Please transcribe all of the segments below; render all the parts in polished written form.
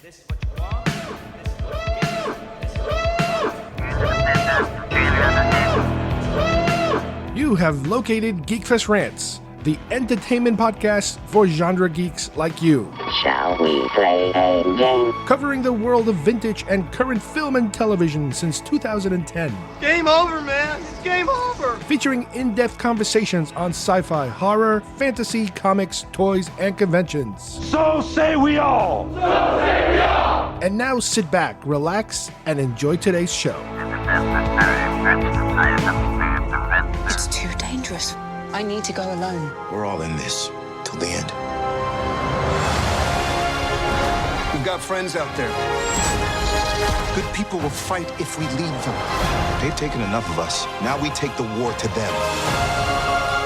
This is what you want. This is what you get. This is what you You have located GeekFest Rants, the entertainment podcast for genre geeks like you. Shall we play a game? Covering the world of vintage and current film and television since 2010. Game over, man. It's game over. Featuring in-depth conversations on sci-fi, horror, fantasy, comics, toys, and conventions. So say we all. So say we all. And now sit back, relax, and enjoy today's show. It's too dangerous. I need to go alone. We're all in this till the end. We've got friends out there. Good people will fight if we lead them. They've taken enough of us. Now we take the war to them.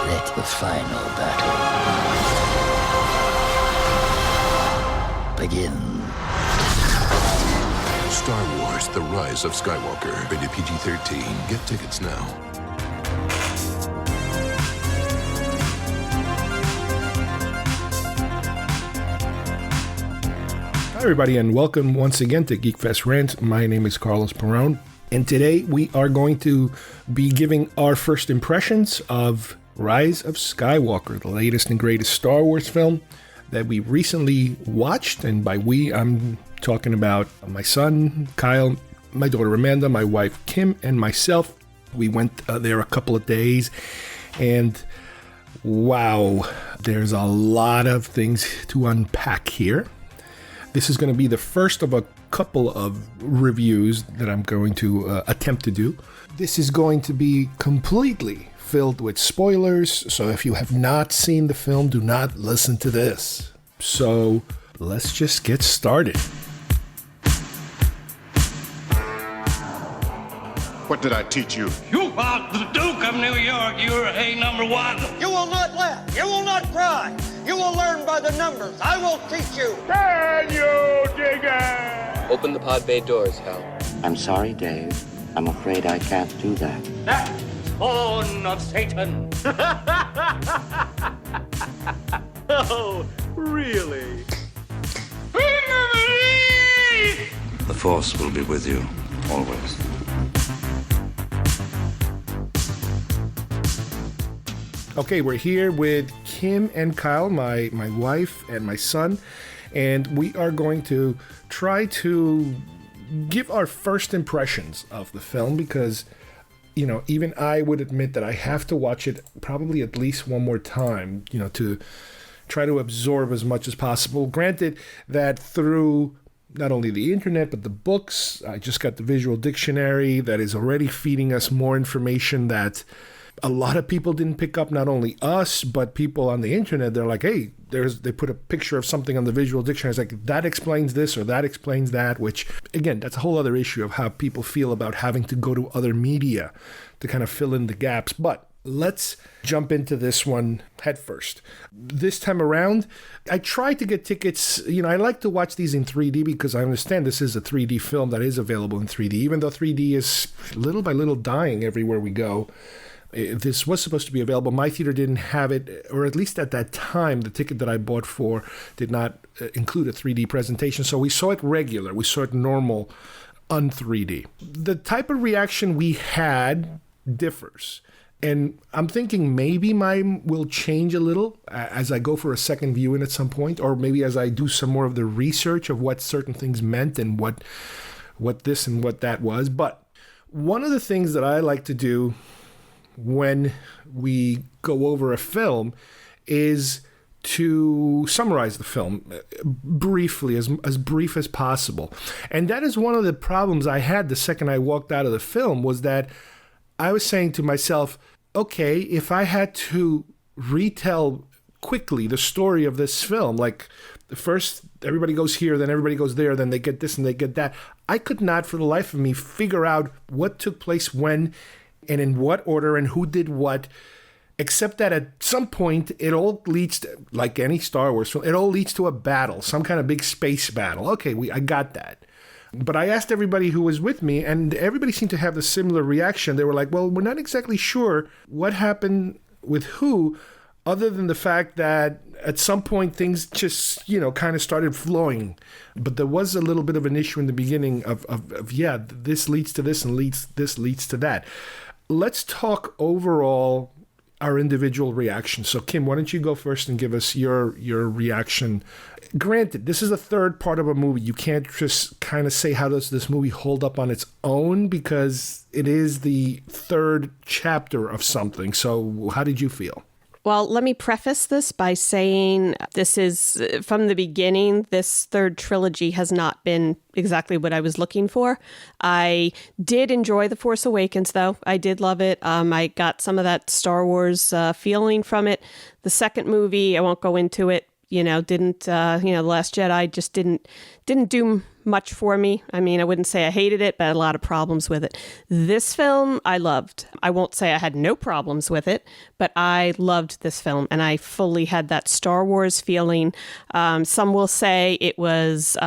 Let the final battle begin. Star Wars: The Rise of Skywalker. Rated PG-13. Get tickets now. Hi, everybody, and welcome once again to GeekFest Rants. My name is Carlos Perón, and today we are going to be giving our first impressions of Rise of Skywalker, the latest and greatest Star Wars film that we recently watched. And by we, I'm talking about my son, Kyle, my daughter, Amanda, my wife, Kim, and myself. We went there a couple of days, and wow, there's a lot of things to unpack here. This is going to be the first of a couple of reviews that I'm going to attempt to do. This is going to be completely filled with spoilers, so if you have not seen the film, do not listen to this. So let's just get started. What did I teach you? You are the Duke of New York. You're a number one. You will not laugh. You will not cry. You will learn by the numbers. I will teach you. Can you dig it? Open the pod bay doors, Hal. I'm sorry, Dave. I'm afraid I can't do that. That spawn of Satan. Oh, really? The Force will be with you, always. Okay, we're here with Kim and Kyle, my wife and my son, and we are going to try to give our first impressions of the film because, you know, even I would admit that I have to watch it probably at least one more time, you know, to try to absorb as much as possible. Granted that through not only the internet, but the books, I just got the visual dictionary that is already feeding us more information that a lot of people didn't pick up, not only us, but people on the internet. They're like, hey, they put a picture of something on the visual dictionary. It's like, that explains this or that explains that, which, again, that's a whole other issue of how people feel about having to go to other media to kind of fill in the gaps. But let's jump into this one head first. This time around, I tried to get tickets. You know, I like to watch these in 3D because I understand this is a 3D film that is available in 3D, even though 3D is little by little dying everywhere we go. This was supposed to be available. My theater didn't have it, or at least at that time, the ticket that I bought for did not include a 3D presentation. So we saw it regular. We saw it normal, un-3D. The type of reaction we had differs. And I'm thinking maybe mine will change a little as I go for a second viewing at some point, or maybe as I do some more of the research of what certain things meant and what this and what that was. But one of the things that I like to do when we go over a film is to summarize the film briefly, as brief as possible. And that is one of the problems I had the second I walked out of the film, was that I was saying to myself, okay, if I had to retell quickly the story of this film, like first everybody goes here, then everybody goes there, then they get this and they get that, I could not for the life of me figure out what took place when and in what order and who did what, except that at some point it all leads to, like any Star Wars film, it all leads to a battle, some kind of big space battle. Okay, I got that. But I asked everybody who was with me, and everybody seemed to have the similar reaction. They were like, well, we're not exactly sure what happened with who other than the fact that at some point things just, kind of started flowing. But there was a little bit of an issue in the beginning of this leads to this and this leads to that. Let's talk overall our individual reactions. So, Kim, why don't you go first and give us your reaction? Granted, this is a third part of a movie. You can't just kind of say how does this movie hold up on its own because it is the third chapter of something. So how did you feel? Well, let me preface this by saying this is, from the beginning, this third trilogy has not been exactly what I was looking for. I did enjoy The Force Awakens, though. I did love it. I got some of that Star Wars feeling from it. The second movie, I won't go into it, The Last Jedi just didn't do much for me. I mean, I wouldn't say I hated it, but I had a lot of problems with it. This film, I loved. I won't say I had no problems with it, but I loved this film, and I fully had that Star Wars feeling. Some will say it was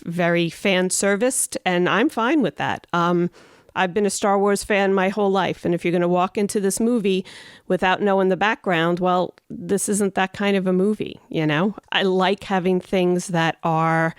very fan-serviced, and I'm fine with that. I've been a Star Wars fan my whole life, and if you're going to walk into this movie without knowing the background, well, this isn't that kind of a movie, I like having things that I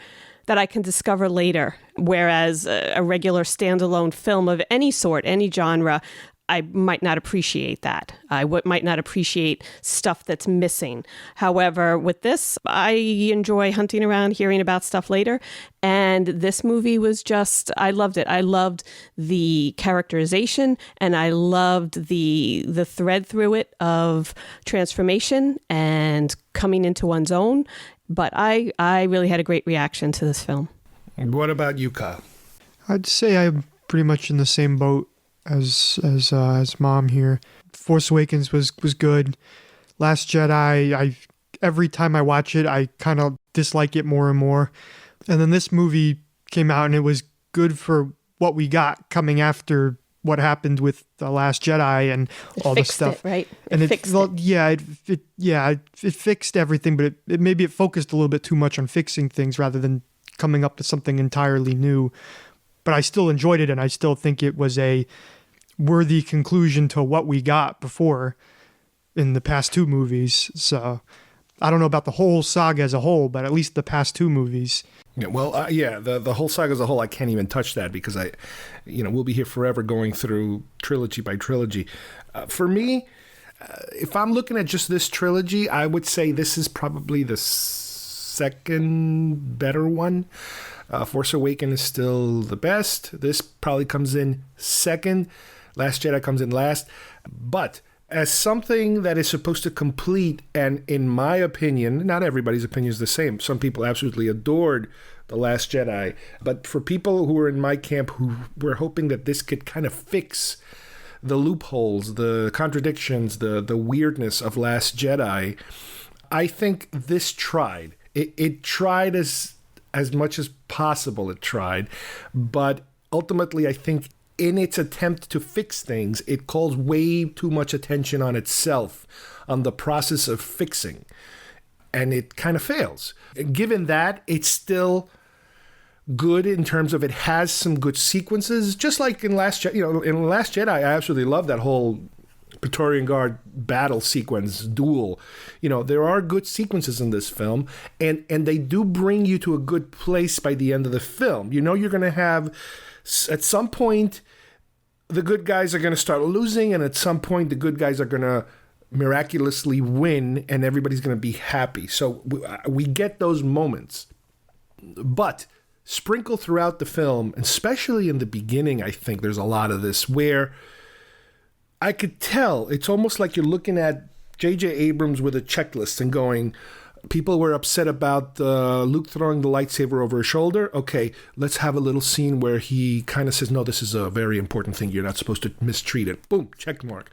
can discover later, whereas a regular standalone film of any sort, any genre, I might not appreciate that. I might not appreciate stuff that's missing. However, with this, I enjoy hunting around, hearing about stuff later. And this movie was just, I loved it. I loved the characterization, and I loved the thread through it of transformation and coming into one's own. But I really had a great reaction to this film. What about you, Kyle? I'd say I'm pretty much in the same boat as Mom here. Force Awakens was good. Last Jedi, every time I watch it, I kind of dislike it more and more. And then this movie came out, and it was good for what we got coming after what happened with The Last Jedi and all the stuff. It, right? It fixed everything, but maybe it focused a little bit too much on fixing things rather than coming up with something entirely new. But I still enjoyed it, and I still think it was a worthy conclusion to what we got before in the past two movies. So I don't know about the whole saga as a whole, but at least the past two movies. Yeah, well, the whole saga as a whole, I can't even touch that because we'll be here forever going through trilogy by trilogy. For me, if I'm looking at just this trilogy, I would say this is probably the second better one. Force Awakens is still the best. This probably comes in second. Last Jedi comes in last. But as something that is supposed to complete, and in my opinion, not everybody's opinion is the same. Some people absolutely adored The Last Jedi. But for people who are in my camp who were hoping that this could kind of fix the loopholes, the contradictions, the weirdness of Last Jedi, I think this tried. It tried as much as possible, it tried. But ultimately, I think in its attempt to fix things, it calls way too much attention on itself, on the process of fixing. And it kind of fails. Given that, it's still good in terms of it has some good sequences, just like in Last Jedi. In Last Jedi, I absolutely love that whole Praetorian Guard battle sequence, duel. There are good sequences in this film, and they do bring you to a good place by the end of the film. You're going to have, at some point, the good guys are going to start losing, and at some point, the good guys are going to miraculously win, and everybody's going to be happy. So we get those moments. But sprinkled throughout the film, especially in the beginning, I think there's a lot of this where I could tell it's almost like you're looking at J.J. Abrams with a checklist and going, people were upset about Luke throwing the lightsaber over his shoulder. Okay, let's have a little scene where he kind of says, no, this is a very important thing. You're not supposed to mistreat it. Boom, check mark.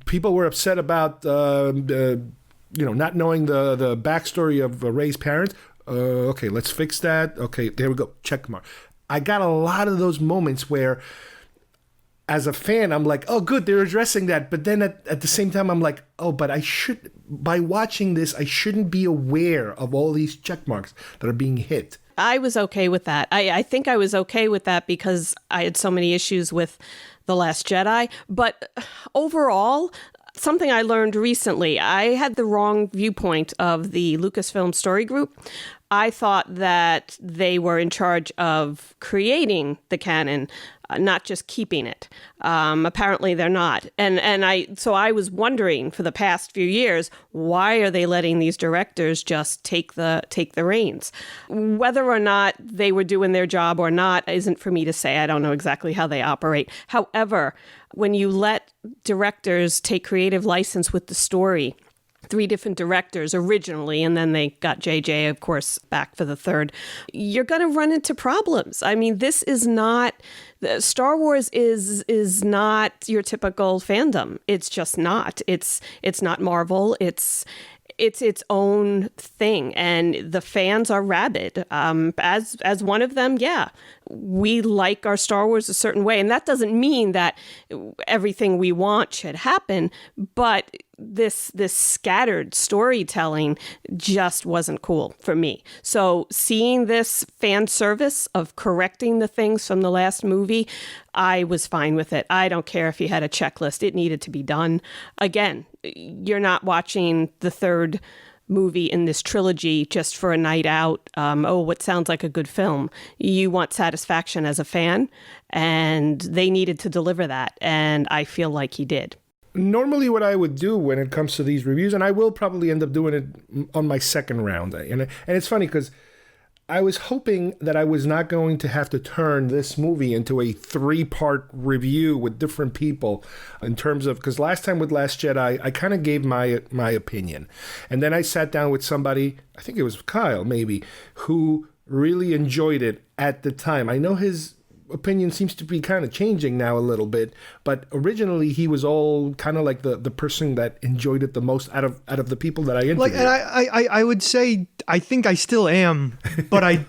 People were upset about, not knowing the backstory of Rey's parents. Okay, let's fix that. Okay, there we go, check mark. I got a lot of those moments where, as a fan, I'm like, oh, good, they're addressing that. But then at the same time, I'm like, oh, but by watching this, I shouldn't be aware of all these check marks that are being hit. I was okay with that. I think I was okay with that because I had so many issues with The Last Jedi. But overall, something I learned recently. I had the wrong viewpoint of the Lucasfilm Story Group. I thought that they were in charge of creating the canon, not just keeping it. Apparently they're not. So I was wondering for the past few years, why are they letting these directors just take the reins? Whether or not they were doing their job or not isn't for me to say. I don't know exactly how they operate. However, when you let directors take creative license with the story, 3 different directors originally, and then they got J.J., of course, back for the third, you're going to run into problems. I mean, this is not... Star Wars is not your typical fandom. It's just not. It's not Marvel. It's its own thing, and the fans are rabid. As one of them, yeah, we like our Star Wars a certain way, and that doesn't mean that everything we want should happen, but this scattered storytelling just wasn't cool for me. So seeing this fan service of correcting the things from the last movie, I was fine with it. I don't care if you had a checklist. It needed to be done. Again, you're not watching the third movie in this trilogy just for a night out. What sounds like a good film. You want satisfaction as a fan, and they needed to deliver that. And I feel like he did. Normally what I would do when it comes to these reviews, and I will probably end up doing it on my second round, and it's funny because I was hoping that I was not going to have to turn this movie into a 3-part review with different people in terms of, because last time with Last Jedi, I kind of gave my opinion. And then I sat down with somebody, I think it was Kyle maybe, who really enjoyed it at the time. I know his opinion seems to be kind of changing now a little bit, but originally he was all kind of like the person that enjoyed it the most out of the people that I interviewed. Like, and I would say I think I still am, but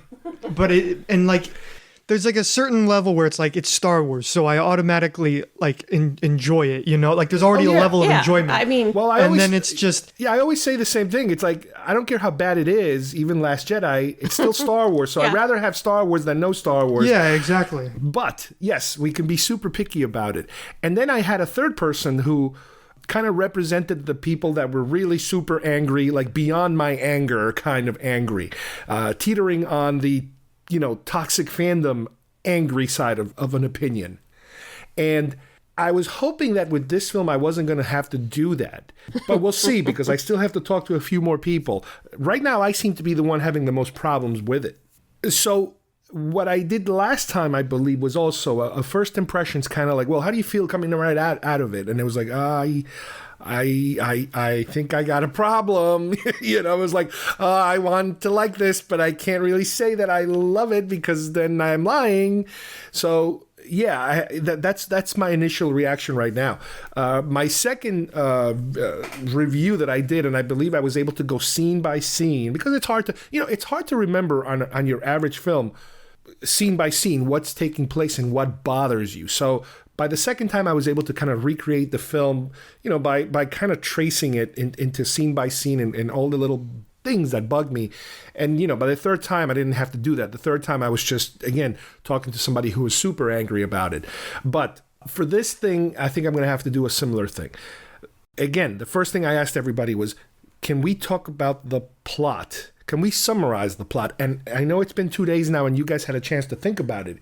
there's like a certain level where it's like it's Star Wars, so I automatically like enjoy it, you know? Like there's already a level of enjoyment. I mean, then it's just I always say the same thing. It's like I don't care how bad it is, even Last Jedi, it's still Star Wars. So I'd rather have Star Wars than no Star Wars. Yeah, exactly. But yes, we can be super picky about it. And then I had a third person who kind of represented the people that were really super angry, like beyond my anger kind of angry, teetering on the toxic fandom angry side of an opinion. And I was hoping that with this film I wasn't going to have to do that. But we'll see, because I still have to talk to a few more people. Right now I seem to be the one having the most problems with it. So what I did last time, I believe, was also a first impressions kind of like, well, how do you feel coming right out of it? And it was like, I think I got a problem. It was like, I want to like this, but I can't really say that I love it because then I'm lying. So yeah, that's my initial reaction right now. My second review that I did, and I believe I was able to go scene by scene, because it's hard to remember on your average film, scene by scene, what's taking place and what bothers you. So by the second time, I was able to kind of recreate the film, by kind of tracing it into scene by scene and all the little things that bug me. And, by the third time, I didn't have to do that. The third time, I was just, again, talking to somebody who was super angry about it. But for this thing, I think I'm going to have to do a similar thing. Again, the first thing I asked everybody was, can we talk about the plot? Can we summarize the plot? And I know it's been 2 days now and you guys had a chance to think about it.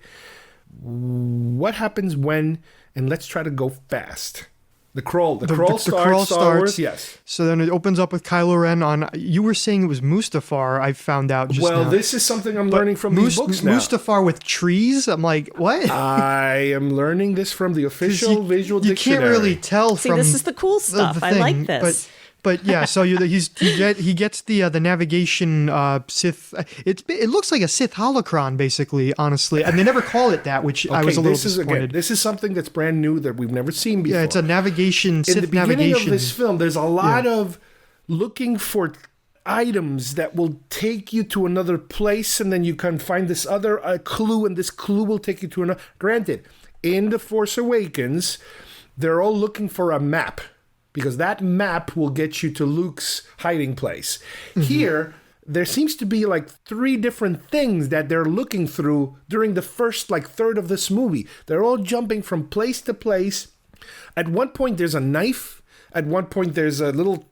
What happens when, and let's try to go fast. The crawl starts, Star Wars, yes. So then it opens up with Kylo Ren on, you were saying it was Mustafar, I found out just now. Well, this is something I'm learning from these books now. Mustafar with trees? I'm like, what? I am learning this from the official visual dictionary. You can't really tell from this is the cool stuff. The I like this. But yeah, so he gets the navigation Sith. It looks like a Sith holocron, basically, honestly, and they never call it that, which I was a little disappointed. This is something that's brand new that we've never seen before. Yeah, it's a navigation Sith navigation. In the beginning of this film, there's a lot of looking for items that will take you to another place, and then you can find this other clue, and this clue will take you to another. Granted, in The Force Awakens, they're all looking for a map, because that map will get you to Luke's hiding place. Mm-hmm. Here, there seems to be like 3 different things that they're looking through during the first third of this movie. They're all jumping from place to place. At one point, there's a knife. At one point, there's a little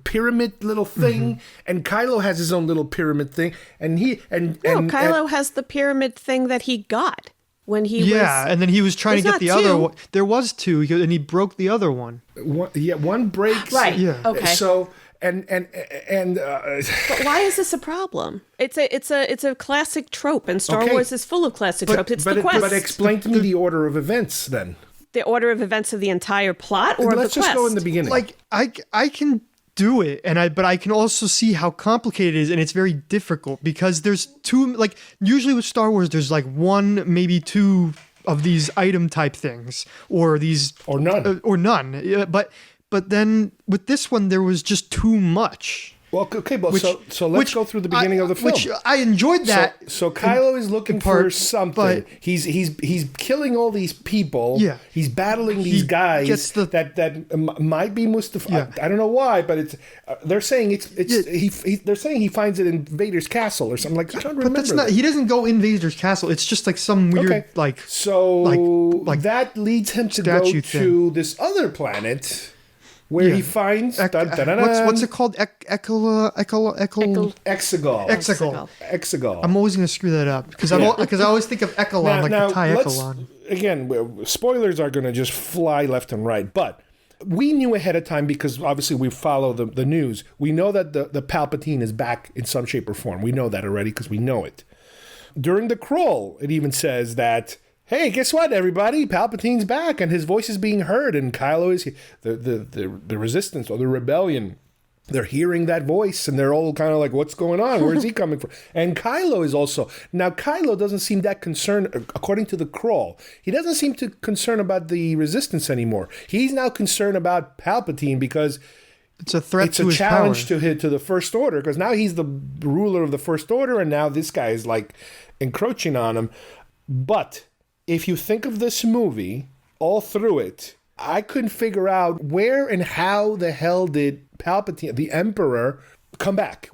pyramid little thing, and Kylo has his own little pyramid thing, and Kylo has the pyramid thing that he got when he was. Yeah, and then he was trying to get the other one. There was two, and he broke the other one. One breaks. Right. Yeah. Okay. So and but why is this a problem? It's a classic trope, and Star Wars is full of classic tropes. It's the quest. But explain to me the order of events then. The order of events of the entire plot, or let's the quest? just go in the beginning. Like I can do it, but I can also see how complicated it is, and it's very difficult because there's two. Like usually with Star Wars, there's like one, maybe two of these item type things, or none, Yeah, but then with this one, there was just too much. Well, okay, but so let's go through the beginning of the film. Which I enjoyed that. So Kylo is looking for something. He's killing all these people. Yeah. He's battling these guys that might be Mustafa. Yeah. I don't know why, but it's they're saying they're saying he finds it in Vader's castle or something. Like I don't remember. But that's not. He doesn't go in Vader's castle. It's just like some weird like. So like that leads him to go to this other planet. Where he finds what's it called? Exegol. I'm always going to screw that up because I always think of Echelon, like the Thai Echelon. Again, spoilers are going to just fly left and right, but we knew ahead of time because obviously we follow the news. We know that the Palpatine is back in some shape or form. We know that already because we know it. During the crawl, it even says that. Hey, guess what, everybody? Palpatine's back, and his voice is being heard, and Kylo is the resistance or the rebellion. They're hearing that voice, and they're all kind of like, "What's going on? Where's he coming from?" And Kylo is also now. Kylo doesn't seem that concerned, according to the crawl. He doesn't seem to concern about the resistance anymore. He's now concerned about Palpatine because it's a threat. It's a challenge to the First Order because now he's the ruler of the First Order, and now this guy is like encroaching on him. But if you think of this movie, all through it, I couldn't figure out where and how the hell did Palpatine, the Emperor, come back.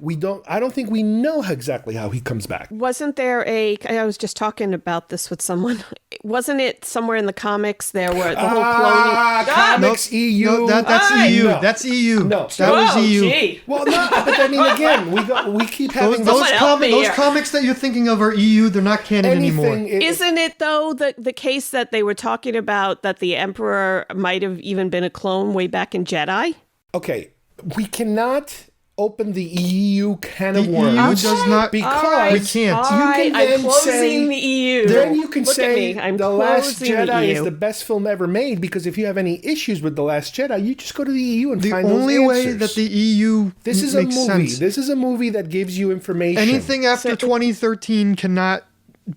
I don't think we know exactly how he comes back. Wasn't there I was just talking about this with someone. Wasn't it somewhere in the comics there where the whole cloning... Comics, EU. No, that's EU. No. That's EU. No. That was EU. Gee. Well, no, but I mean, again, we keep having... Those comics that you're thinking of are EU. They're not canon anymore. Isn't it, though, the case that they were talking about that the Emperor might have even been a clone way back in Jedi? Okay, we cannot open the EU can of worms. EU does not, because we can't. I'm closing the EU. Then you can Look say The Last Jedi EU is the best film ever made because if you have any issues with The Last Jedi, you just go to the EU and find those answers. The only way that the EU this is a movie. Sense. This is a movie that gives you information. Anything after 2013 cannot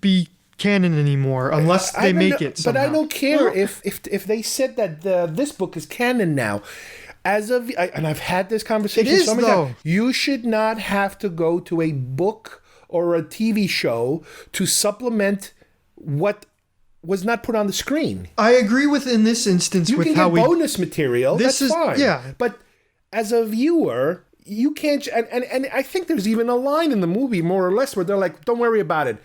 be canon anymore unless they make it somehow. But I don't care if they said that this book is canon now. And I've had this conversation so many times. You should not have to go to a book or a TV show to supplement what was not put on the screen. I agree with in this instance you with can how get bonus material. That's fine. Yeah, but as a viewer, you can't. And I think there's even a line in the movie, more or less, where they're like, "Don't worry about it.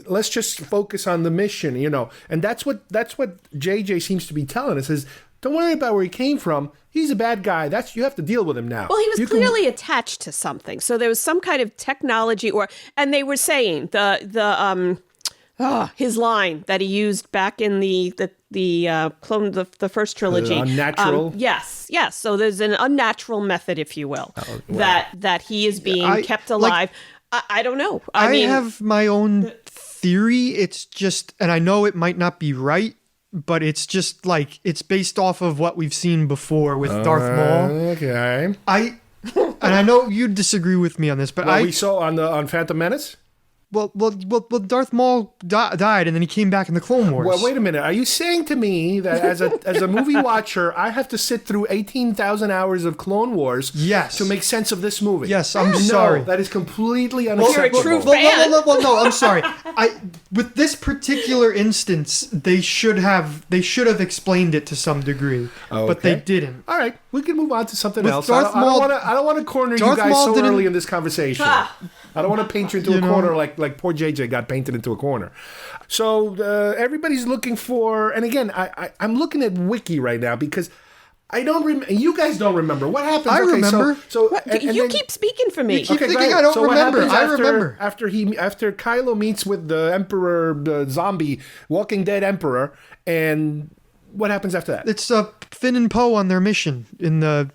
Let's just focus on the mission," And that's what JJ seems to be telling us is. Don't worry about where he came from. He's a bad guy. You have to deal with him now. Well, he was clearly attached to something. So there was some kind of technology and they were saying his line that he used back in the clone the first trilogy. Unnatural. Yes. So there's an unnatural method, if you will, that he is being kept alive. I don't know. I mean, have my own theory. It's just, and I know it might not be right. But it's just like it's based off of what we've seen before with Darth Maul. Okay. And I know you disagree with me on this, but we saw on Phantom Menace. Well, Darth Maul died, and then he came back in the Clone Wars. Well, wait a minute. Are you saying to me that as a movie watcher, I have to sit through 18,000 hours of Clone Wars to make sense of this movie? Yes, I'm sorry. No, that is completely unacceptable. You're a true fan. No, I'm sorry. With this particular instance, they should have explained it to some degree, but they didn't. All right, we can move on to something else. Darth Maul, I don't want to corner you guys so early in this conversation. I don't want to paint you into a corner like poor JJ got painted into a corner. So everybody's looking for, and again, I'm looking at Wiki right now because I don't remember. You guys don't remember. What happens? I remember. So you keep speaking for me. You keep thinking I don't remember. I remember. After Kylo meets with the Emperor, the zombie, Walking Dead Emperor, and what happens after that? It's Finn and Poe on their mission in the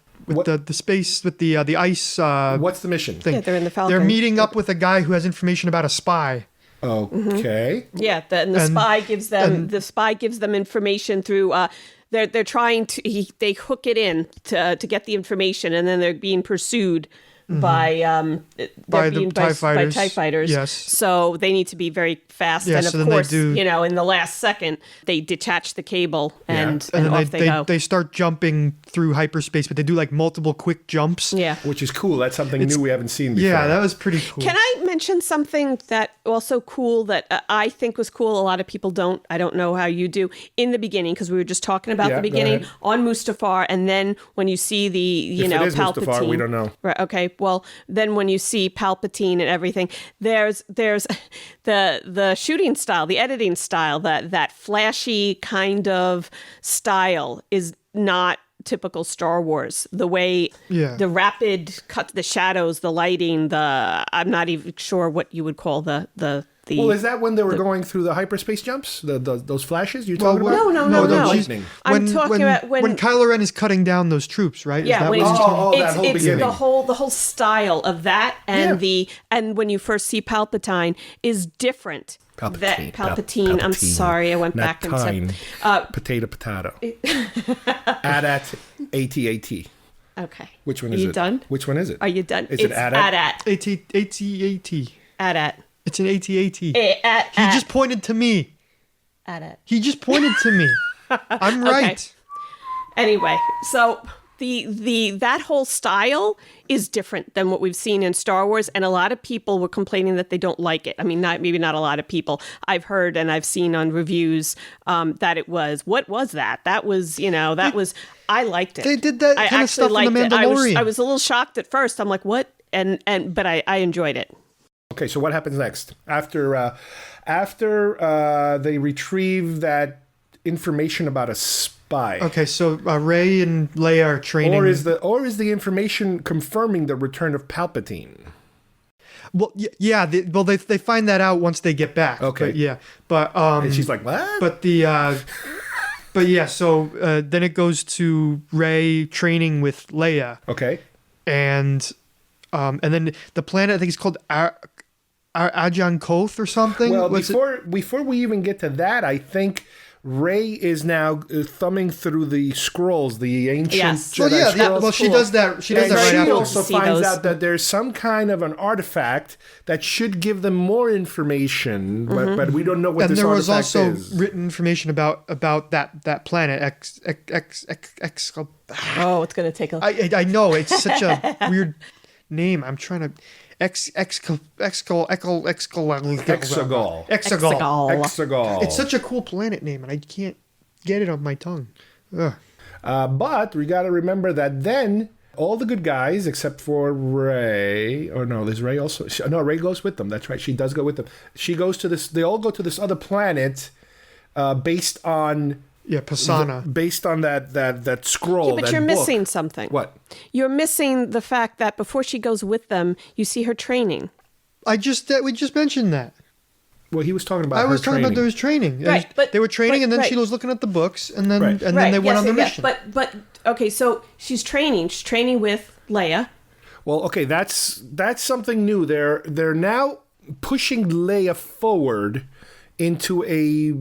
space with the ice. What's the mission? Yeah, they're in the Falcon. They're meeting up with a guy who has information about a spy. Okay. Yeah, the spy gives them information through. They're trying to they hook it in to get the information, and then they're being pursued by TIE fighters. Yes. So they need to be very fast, and of course, in the last second, they detach the cable and then off they go. They start jumping through hyperspace, but they do like multiple quick jumps. Yeah, which is cool. That's something new we haven't seen before. Yeah, that was pretty cool. Can I mention something that also cool that I think was cool? A lot of people don't. I don't know how you do. In the beginning, because we were just talking about the beginning on Mustafar, and then when you see the Palpatine, Mustafar, we don't know. Right? Okay. Well, then when you see Palpatine and everything, there's the shooting style, the editing style, that flashy kind of style is not typical Star Wars. The way the rapid cut, the shadows, the lighting, I'm not even sure what you would call the well, is that when they were going through the hyperspace jumps? Those flashes you're talking about? No. Lightning. I'm talking about when Kylo Ren is cutting down those troops, right? Yeah, that whole beginning. The whole style of that, and and when you first see Palpatine is different. Palpatine. I'm sorry, I went back and said potato. AT-AT. Okay. Which one is it? Are you done? Which one is it? Are you done? Is it AT-AT? AT-AT. AT-AT. It's an AT-AT. He just pointed to me. He just pointed to me. I'm right. Okay. Anyway, so that whole style is different than what we've seen in Star Wars, and a lot of people were complaining that they don't like it. I mean, maybe not a lot of people. I've heard and I've seen on reviews that it was. What was that? That was, I liked it. They did that kind of stuff in The Mandalorian. I was a little shocked at first. I'm like, what? But I enjoyed it. Okay, so what happens next? After they retrieve that information about a spy. Okay, so Rey and Leia are training. Or is the information confirming the return of Palpatine? Well, yeah. They find that out once they get back. Okay. But and she's like, what? But So then it goes to Rey training with Leia. Okay. And then the planet, I think it's called Ajan Koth or something. Well, before we even get to that, I think Rey is now thumbing through the scrolls, the ancient Jedi scrolls. Well, she does that. She does that right after. She also finds out that there's some kind of an artifact that should give them more information, but we don't know what this artifact is. And there was also written information about that planet. Oh, it's going to take a... I know. It's such a weird name. I'm trying to... Exegol. It's such a cool planet name, and I can't get it on my tongue. But we got to remember that then all the good guys, except for Rey, or no, there's Rey also. No, Rey goes with them. That's right. She does go with them. She goes to this. They all go to this other planet, based on. Yeah, Pasana. Based on that scroll. Yeah, but you're missing something. What? You're missing the fact that before she goes with them, you see her training. We just mentioned that. Well, he was talking about. I was talking about there was training. Right, but they were training, and then she was looking at the books, and then then they went on their mission. But okay, so she's training. She's training with Leia. Well, okay, that's something new. They're now pushing Leia forward into a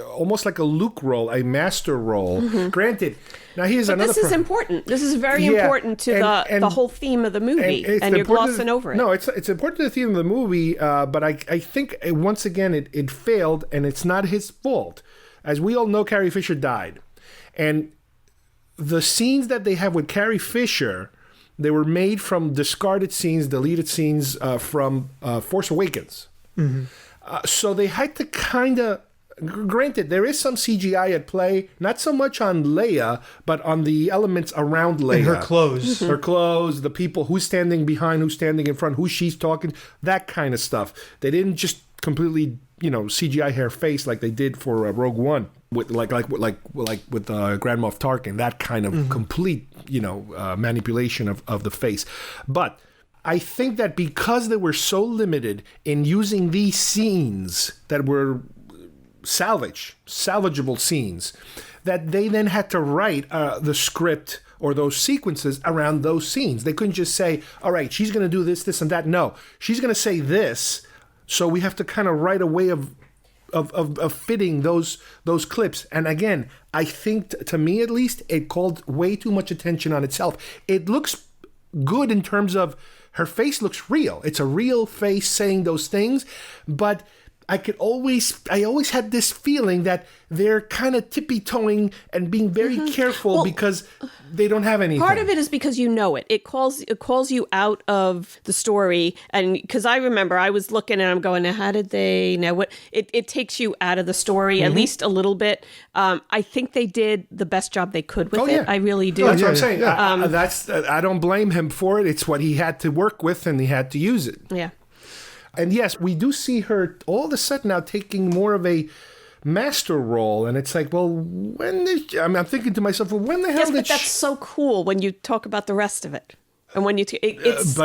almost like a Luke role, a master role. Granted, now here's another. This is important. This is very important to the whole theme of the movie, and you're glossing over it. No, it's important to the theme of the movie, but I think once again it failed, and it's not his fault. As we all know, Carrie Fisher died, and the scenes that they have with Carrie Fisher, they were made from discarded scenes, deleted scenes from Force Awakens. Mm-hmm. So they had to kind of, granted, there is some CGI at play, not so much on Leia, but on the elements around Leia. And her clothes. Her clothes, the people, who's standing behind, who's standing in front, who she's talking, that kind of stuff. They didn't just completely, CGI hair face like they did for Rogue One with with Grand Moff Tarkin, that kind of complete, manipulation of the face. But I think that because they were so limited in using these scenes that were salvageable scenes, that they then had to write the script or those sequences around those scenes. They couldn't just say, all right, she's going to do this, this, and that. No, she's going to say this, so we have to kind of write a way of fitting those clips. And again, I think, to me at least, it called way too much attention on itself. It looks good in terms of her face looks real. It's a real face saying those things, but I always had this feeling that they're kind of tippy-toeing and being very careful because they don't have anything. Part of it is because it. It calls you out of the story, and because I remember I was looking and I'm going, now how did they know what? It takes you out of the story at least a little bit. I think they did the best job they could with it. I really do. That's what I'm saying. I don't blame him for it. It's what he had to work with, and he had to use it. Yeah. And yes, we do see her all of a sudden now taking more of a master role. And it's like, well, I'm thinking to myself, well, when the hell did but that's so cool when you talk about the rest of it. And when you, it's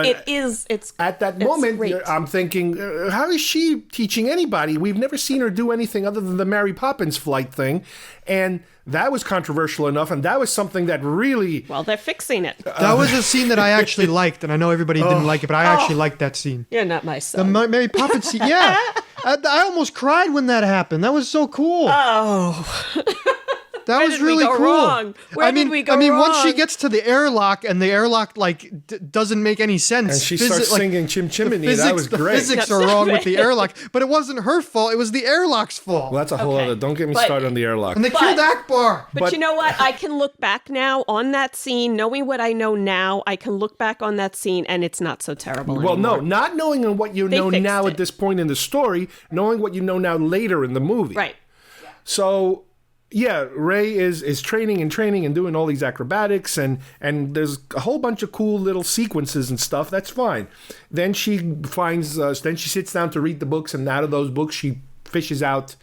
at that moment, I'm thinking, how is she teaching anybody? We've never seen her do anything other than the Mary Poppins flight thing. And that was controversial enough. And that was something that really... Well, they're fixing it. That was a scene that I actually liked. And I know everybody didn't like it, but I actually liked that scene. You're not my son. The Mary Poppins scene, yeah. I almost cried when that happened. That was so cool. Oh. That was really cool. Wrong? Where did we go wrong? Once she gets to the airlock and the airlock doesn't make any sense. And she starts singing Chim Chimney. That was great. The physics are wrong with the airlock, but it wasn't her fault. It was the airlock's fault. Well, that's a whole other. Don't get me started on the airlock. And they killed Akbar. But you know what? I can look back now on that scene, knowing what I know now. I can look back on that scene, and it's not so terrible anymore. No, not knowing what you know now at this point in the story, knowing what you know now later in the movie. Right. So. Yeah, Rey is training and doing all these acrobatics, and there's a whole bunch of cool little sequences and stuff. That's fine. Then she she sits down to read the books, and out of those books she fishes out,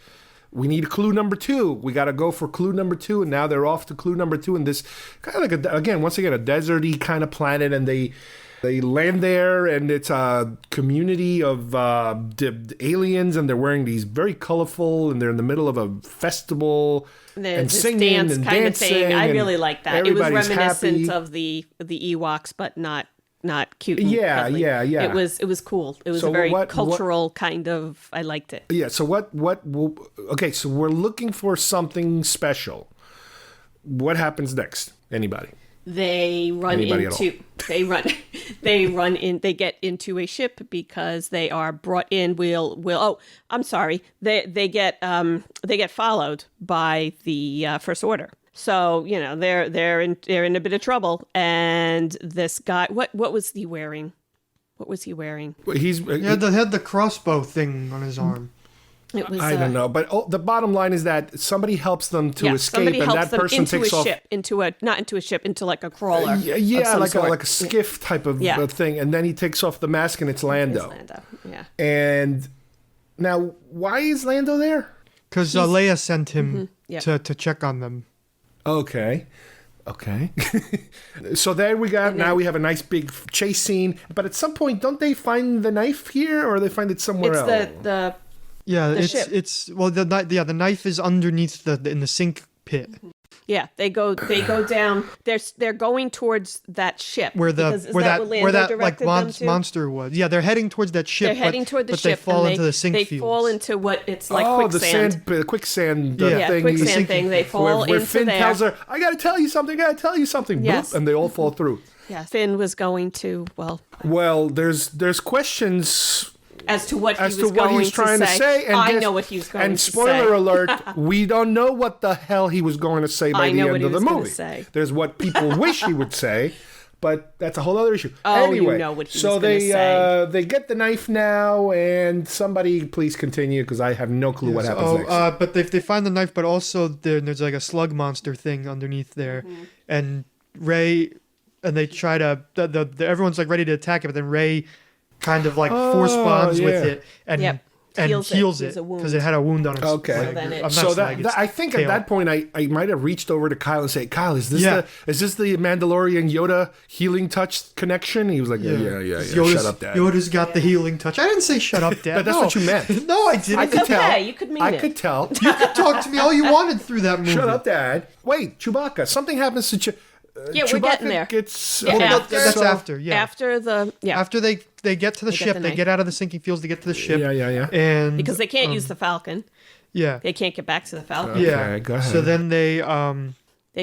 we need clue number 2. We got to go for clue number 2, and now they're off to clue number 2 in this kind of like, once again, a deserty kind of planet, and they land there, and it's a community of aliens, and they're wearing these very colorful, and they're in the middle of a festival and singing dance and kind dancing. Of thing. I really like that. It was reminiscent happy. of the Ewoks, but not cute. And yeah. It was cool. It was a very cultural kind of. I liked it. Yeah. So what? Okay. So we're looking for something special. What happens next? Anybody? They get into a ship because they are brought in. They get followed by the First Order. So, they're in a bit of trouble. And this guy, what was he wearing? What was he wearing? He had the crossbow thing on his arm. I don't know, but the bottom line is that somebody helps them to escape, and that person takes off into like a crawler. Like a skiff type of thing, and then he takes off the mask, and it's Lando. And now, why is Lando there? Because Leia sent him to check on them. Okay. So there we go. Now we have a nice big chase scene, but at some point, don't they find the knife here, or they find it somewhere else? The knife is underneath in the sink pit. Yeah, they go down. They're going towards that ship where that monster was. Yeah, they're heading towards that ship. They're heading toward the ship. They fall into the sink fields. They fall into what it's like quicksand. The quicksand thing. Quicksand thing. They fall into where Finn tells her, "I got to tell you something. Yes. Boop, and they all fall through. Yeah, Finn was going to Well, there's questions. As to what he's trying to say. I know what he was going to say. And spoiler alert, we don't know what the hell he was going to say by the end of the movie. There's what people wish he would say, but that's a whole other issue. Anyway, you know what he was going to say. They get the knife now, and somebody please continue, because I have no clue what happens next. But they find the knife, but also there's like a slug monster thing underneath there, and Rey, and they try to, everyone's like ready to attack it, but then Rey kind of like force bombs with it, and heals it it as a wound. because it had a wound on its Okay. So then it- I'm not So leg, it's I think tail. at that point I might have reached over to Kyle and say, Kyle, is this the Mandalorian Yoda healing touch connection? He was like, yeah. Shut up, Dad. Yoda's got the healing touch. I didn't say shut up, Dad. But that's what you meant. No, I didn't. I could tell. Okay, you could mean I it. could tell. You could talk to me all you wanted through that movie. Shut up, Dad. Wait, Chewbacca. Something happens to Yeah, Chewbacca we're getting there. Gets Yeah, That's after. Yeah. After they get to the ship, they get out of the sinking fields to get to the ship. Yeah. And because they can't use the Falcon. Yeah. They can't get back to the Falcon. Yeah. Go ahead. So then they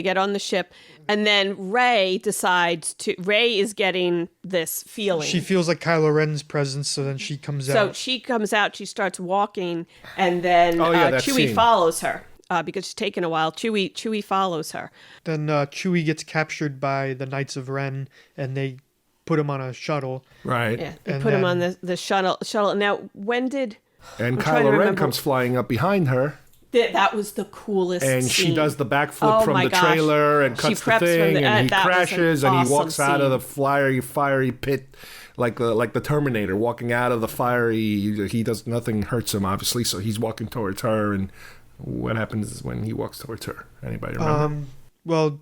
get on the ship, and then Rey is getting this feeling. she feels like Kylo Ren's presence, so then she comes So out. she comes out, she starts walking, and then that Chewie scene. follows her because it's taken a while. Chewie follows her. Then Chewie gets captured by the Knights of Ren, and they put him on a shuttle. Right. Yeah, they And put him then- on the shuttle. Now, when did... And I'm trying to Kylo Ren remember. comes flying up behind her. That was the coolest And scene. she does the backflip Oh from my the gosh. trailer and She cuts the preps from thing, the- and he that was an crashes, and he awesome walks out of the scene. fiery pit, like the Terminator, walking out of the fiery. He does nothing hurts him, obviously, so he's walking towards her. And what happens when he walks towards her? Anybody remember? Well,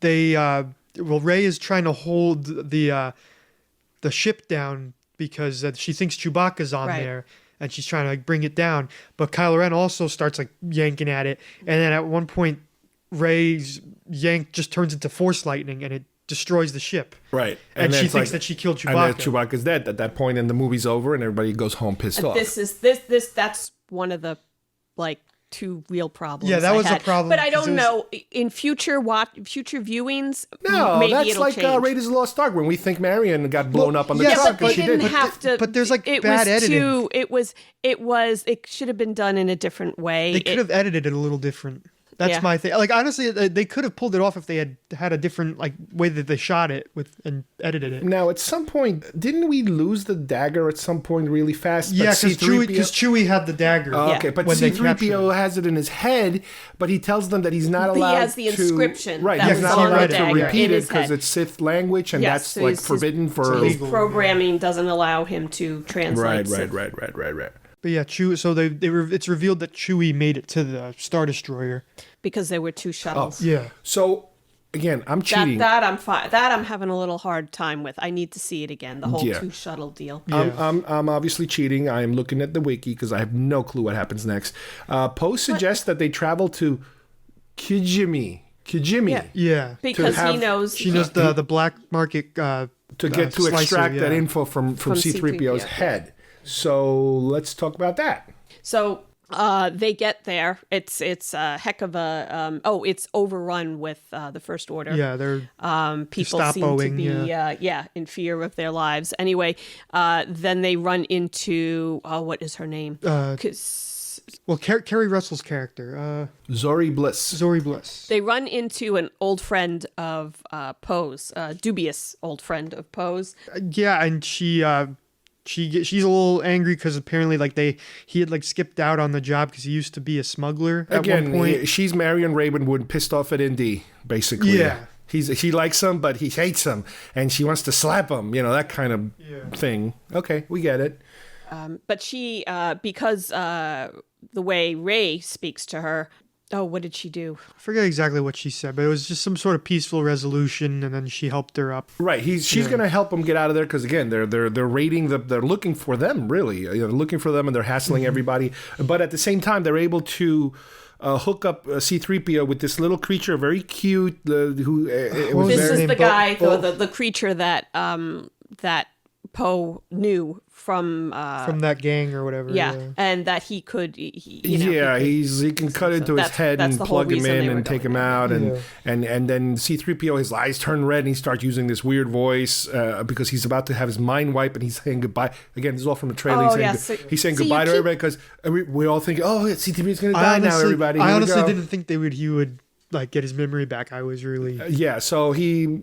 Rey is trying to hold the ship down because she thinks Chewbacca's on Right. there, and she's trying to like bring it down. But Kylo Ren also starts like yanking at it, and then at one point, Rey's yank just turns into Force lightning, and it destroys the ship. Right. And then she it's thinks that she killed And then Chewbacca. Chewbacca's dead at that point, and the movie's over, and everybody goes home pissed off. That's one of the like two real problems. Yeah, that I was a had. problem, But I 'cause don't it was- know in future viewings. No, maybe that's it'll like change. Raiders of the Lost Ark when we think Marion got blown up on the yes, truck, but they and she didn't did. have to. but there's, like, it bad was editing. It should have been done in a different way. They could have edited it a little different. That's Yeah. my thing. Like honestly, they could have pulled it off if they had a different like way that they shot it with and edited it. Now, at some point, didn't we lose the dagger at some point really fast? Yeah, But because Chewie had the dagger. Oh, okay, but when they C-3PO has it in his head, but he tells them that he's not He allowed has the to... inscription Right, that he's was not on the allowed to dagger repeat in it his because head. it's Sith language, and Yes, that's so like his- forbidden for... So his programming doesn't allow him to translate. Right. But yeah, Chewie. So it's revealed that Chewie made it to the Star Destroyer. Because there were two shuttles. Yeah. So, again, I'm cheating. That I'm fine. That I'm having a little hard time with. I need to see it again. The whole two shuttle deal. I'm obviously cheating. I am looking at the wiki because I have no clue what happens next. Poe suggests that they travel to Kijimi. Yeah. Because he knows. She knows the black market to extract that info from C-3PO's head. So let's talk about that. So they get there. It's a heck of a it's overrun with the First Order. Yeah, they're people Gestapoing, seem to be in fear of their lives. Anyway, then they run into what is her name? Carrie Russell's character, Zori Bliss. They run into an old friend of Poe's, dubious old friend of Poe's. Yeah, and she's a little angry because apparently he had skipped out on the job because he used to be a smuggler at one point. She's Marion Ravenwood pissed off at Indy, basically. Yeah. She likes him, but he hates him, and she wants to slap him, that kind of thing. Okay, we get it. But she, because the way Rey speaks to her, what did she do? I forget exactly what she said, but it was just some sort of peaceful resolution, and then she helped her up. Right, she's going to help them get out of there because again, they're raiding they're looking for them really, they're looking for them and they're hassling everybody. But at the same time, they're able to hook up C-3PO with this little creature, very cute. This is the guy, the creature that that Poe knew from that gang or whatever. Yeah, and that he could. He can cut into his head and plug him in and take him out, and then C-3PO, his eyes turn red and he starts using this weird voice because he's about to have his mind wipe and he's saying goodbye. Again, this is all from the trailer. He's saying goodbye to everybody because we all think, C-3PO is going to die now. Everybody, I honestly didn't think he would get his memory back. I was really so he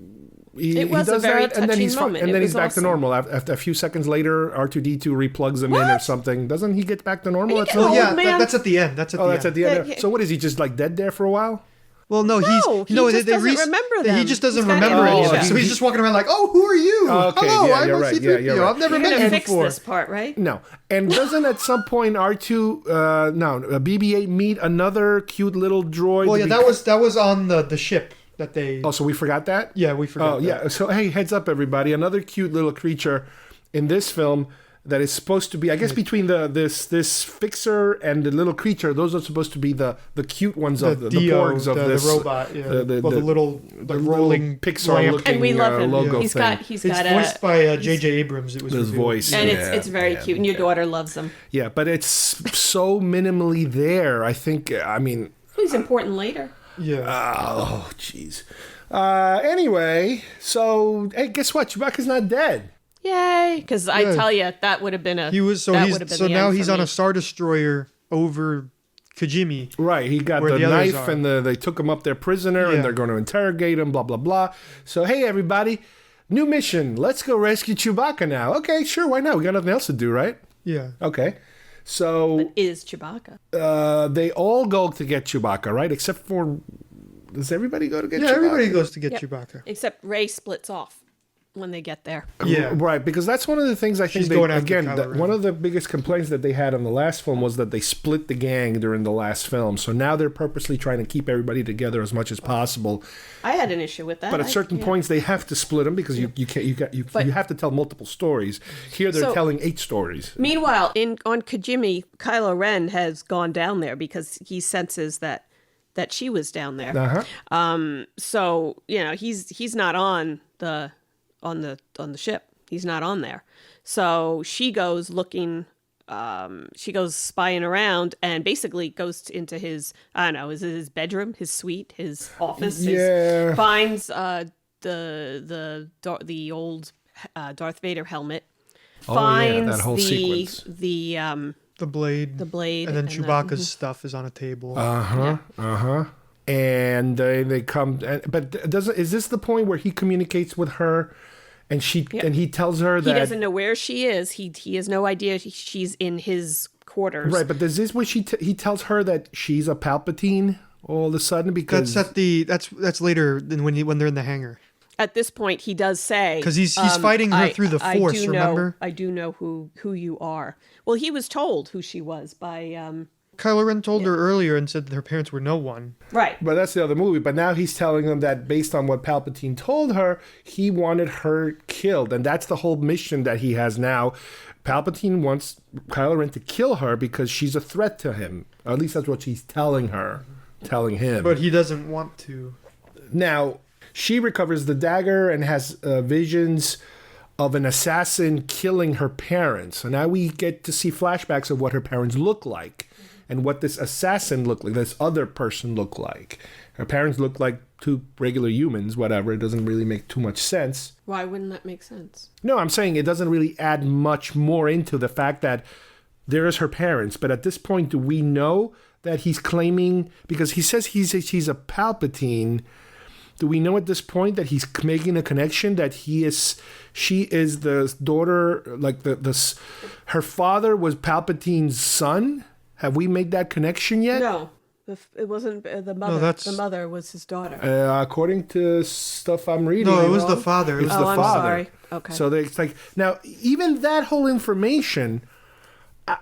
was does a very that, and then he's touching and then he's back awesome. to normal. After a few seconds later, R2D2 replugs him in or something. Doesn't he get back to normal? That's at the end. That's at the end. At the end. So what is he just dead there for a while? Well, no, he just doesn't remember them. He just doesn't He's got remember any of amnesia. them. So he's just walking around like, oh, who are you? Okay, Hello, yeah, I'm you're right. C-3PO. Yeah, you're right. I've never You're met gonna you fix before. this part, right? No. And doesn't at some point R2, BB-8 meet another cute little droid? Well, yeah, that was on the ship that they... Oh, so we forgot that? Yeah, we forgot that. Yeah. So, hey, heads up, everybody. Another cute little creature in this film that is supposed to be, I guess, between this fixer and the little creature, those are supposed to be the cute ones of the porgs of this robot, yeah. the little rolling Pixar looking and we love him. logo He's thing. got It's voiced by J.J. Abrams. It was his voice, and it's very cute, and your daughter loves him. Yeah, but it's so minimally there. I think. I mean, he's important later. Yeah. Oh, jeez. Anyway, so hey, guess what? Chewbacca's not dead. Yay! Because I tell you, that would have been a. He was so that he's would have been so the now end he's for on me. a Star Destroyer over Kijimi. Right, he got where the others knife are. and they took him up there prisoner Yeah. and they're going to interrogate him, blah, blah, blah. So, hey, everybody, new mission. Let's go rescue Chewbacca now. Okay, sure, why not? We got nothing else to do, right? Yeah. Okay. So... But is Chewbacca. They all go to get Chewbacca, right? Except for... Does everybody go to get Chewbacca? Yeah, everybody goes to get Yep. Chewbacca. Except Rey splits off when they get there. Yeah. Right, because that's one of the things I think She's going after again, Kylo Ren. one of the biggest complaints that they had on the last film was that they split the gang during the last film. So now they're purposely trying to keep everybody together as much as possible. I had an issue with that. But at certain points they have to split them because you have to tell multiple stories. Here they're telling 8 stories. Meanwhile, on Kijimi, Kylo Ren has gone down there because he senses that she was down there. Uh-huh. So he's not on the ship. He's not on there. So she goes looking. She goes spying around and basically goes into his, I don't know, is it his bedroom, his suite, his office? Yeah. Finds the old Darth Vader helmet. Finds that whole sequence. The blade. And then Chewbacca's stuff is on a table. And they come. But is this the point where he communicates with her, and he tells her that he doesn't know where she is. He has no idea she's in his quarters. Right, but is this where he tells her that she's a Palpatine all of a sudden? Because that's later than when they're in the hangar. At this point, he does say because he's fighting her through the Force. Remember? I do know who you are. Well, he was told who she was by. Kylo Ren told her earlier and said that her parents were no one. Right. But that's the other movie. But now he's telling them that based on what Palpatine told her, he wanted her killed. And that's the whole mission that he has now. Palpatine wants Kylo Ren to kill her because she's a threat to him. Or at least that's what she's telling him. But he doesn't want to. Now, she recovers the dagger and has visions of an assassin killing her parents. So now we get to see flashbacks of what her parents look like. And what this assassin looked like, this other person looked like. Her parents looked like 2 regular humans, whatever. It doesn't really make too much sense. Why wouldn't that make sense? No, I'm saying it doesn't really add much more into the fact that there's her parents. But at this point, do we know that he's claiming, because he says she's a Palpatine, do we know at this point that he's making a connection that she is the daughter, like her father was Palpatine's son? Have we made that connection yet? No, it wasn't the mother. No, the mother was his daughter. According to stuff I'm reading. No, it was the father. It's the father. I'm sorry. Okay. So it's like, now, even that whole information,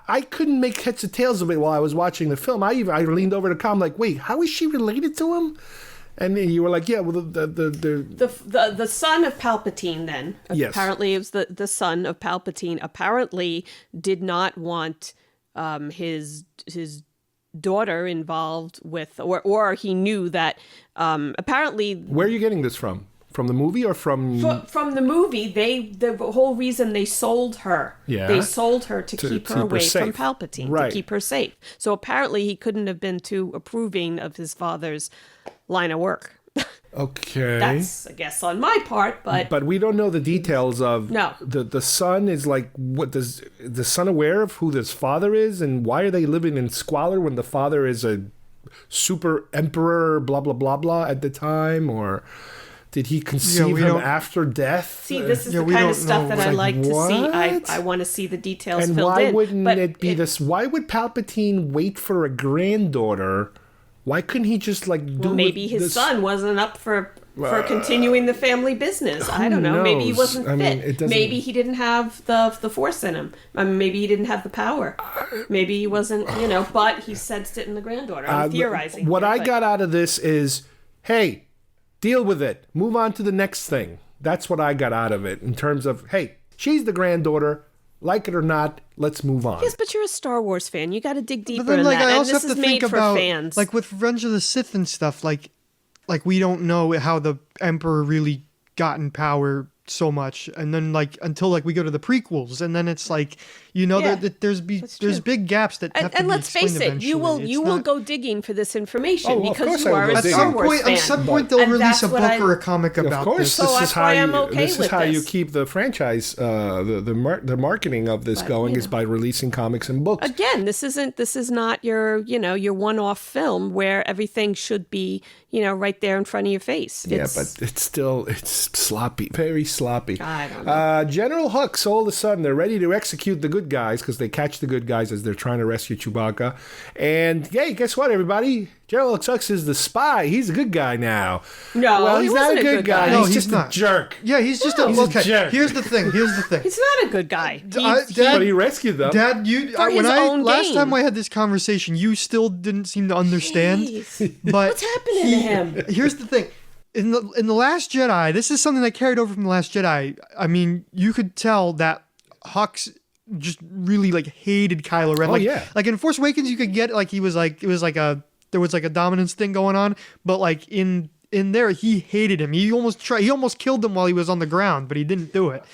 I couldn't make heads or tails of it while I was watching the film. I leaned over to Tom like, wait, how is she related to him? And you were like, yeah, well, the son of Palpatine then. Yes. Apparently it was the son of Palpatine apparently did not want his daughter involved with, or he knew that apparently. Where are you getting this from? From the movie or from the movie? The whole reason they sold her. Yeah. They sold her to keep her away from Palpatine, right. to keep her safe. So apparently he couldn't have been too approving of his father's line of work. Okay. That's, I guess, on my part, but we don't know the details of. No. The son is like, what does the son aware of who this father is, and why are they living in squalor when the father is a super emperor, blah blah blah blah at the time, or did he conceive him after death? See, this is the kind of stuff that I like to see. I want to see the details and filled in. And why wouldn't it be this? Why would Palpatine wait for a granddaughter Why couldn't he just like do? Well, maybe his son wasn't up for continuing the family business. I don't know. Maybe he wasn't fit. Maybe he didn't have the force in him. I mean, maybe he didn't have the power. Maybe he wasn't, but he sensed it in the granddaughter. I'm theorizing. What I got out of this is, hey, deal with it. Move on to the next thing. That's what I got out of it in terms of, hey, she's the granddaughter. Like it or not, let's move on. Yes, but you're a Star Wars fan. You got to dig deeper then, in that. I also and this have is to made think for about, fans. like with Revenge of the Sith and stuff, like we don't know how the Emperor really got in power so much, and then until we go to the prequels, and then it's that there's big gaps that have to and be let's face it, eventually. you will go digging for this information because you are a at Star Wars fan. At some point, they'll release a book or a comic about this. So that's why I'm okay with this. This is how you keep the franchise, the marketing of this going is by releasing comics and books. Again, this is not your one-off film where everything should be right there in front of your face. But it's sloppy, very sloppy. I don't know. General Hux, all of a sudden, they're ready to execute the good guys because they catch the good guys as they're trying to rescue Chewbacca. And, hey, guess what, everybody? General Hux is the spy. He's a good guy now. No, well, he's not a good guy. No, he's just not. a jerk. Yeah, he's just a jerk. Here's the thing. He's not a good guy. But he rescued them. Dad, last game. time I had this conversation, you still didn't seem to understand. But what's happening to him? Here's the thing. In the Last Jedi, this is something that carried over from the Last Jedi. I mean, you could tell that Hux just really hated Kylo Ren. Like in Force Awakens, you could get there was a dominance thing going on, but in there he hated him. He almost killed him while he was on the ground, but he didn't do it.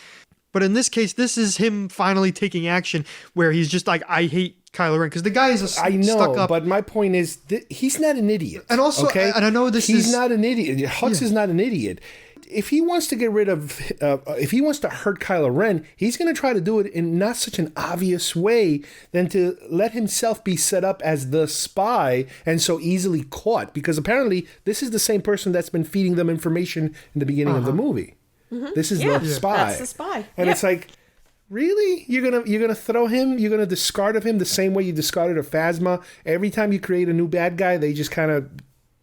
But in this case, this is him finally taking action where he's just I hate Kylo Ren because the guy is stuck up. But my point is he's not an idiot. And also, okay? and I know he's not an idiot. Hux is not an idiot. If he wants to get rid of, if he wants to hurt Kylo Ren, he's going to try to do it in not such an obvious way than to let himself be set up as the spy and so easily caught. Because apparently this is the same person that's been feeding them information in the beginning of the movie. Mm-hmm. This is the spy. That's the spy. And it's like, really? You're gonna throw him? You're gonna discard of him the same way you discarded a Phasma? Every time you create a new bad guy, they just kind of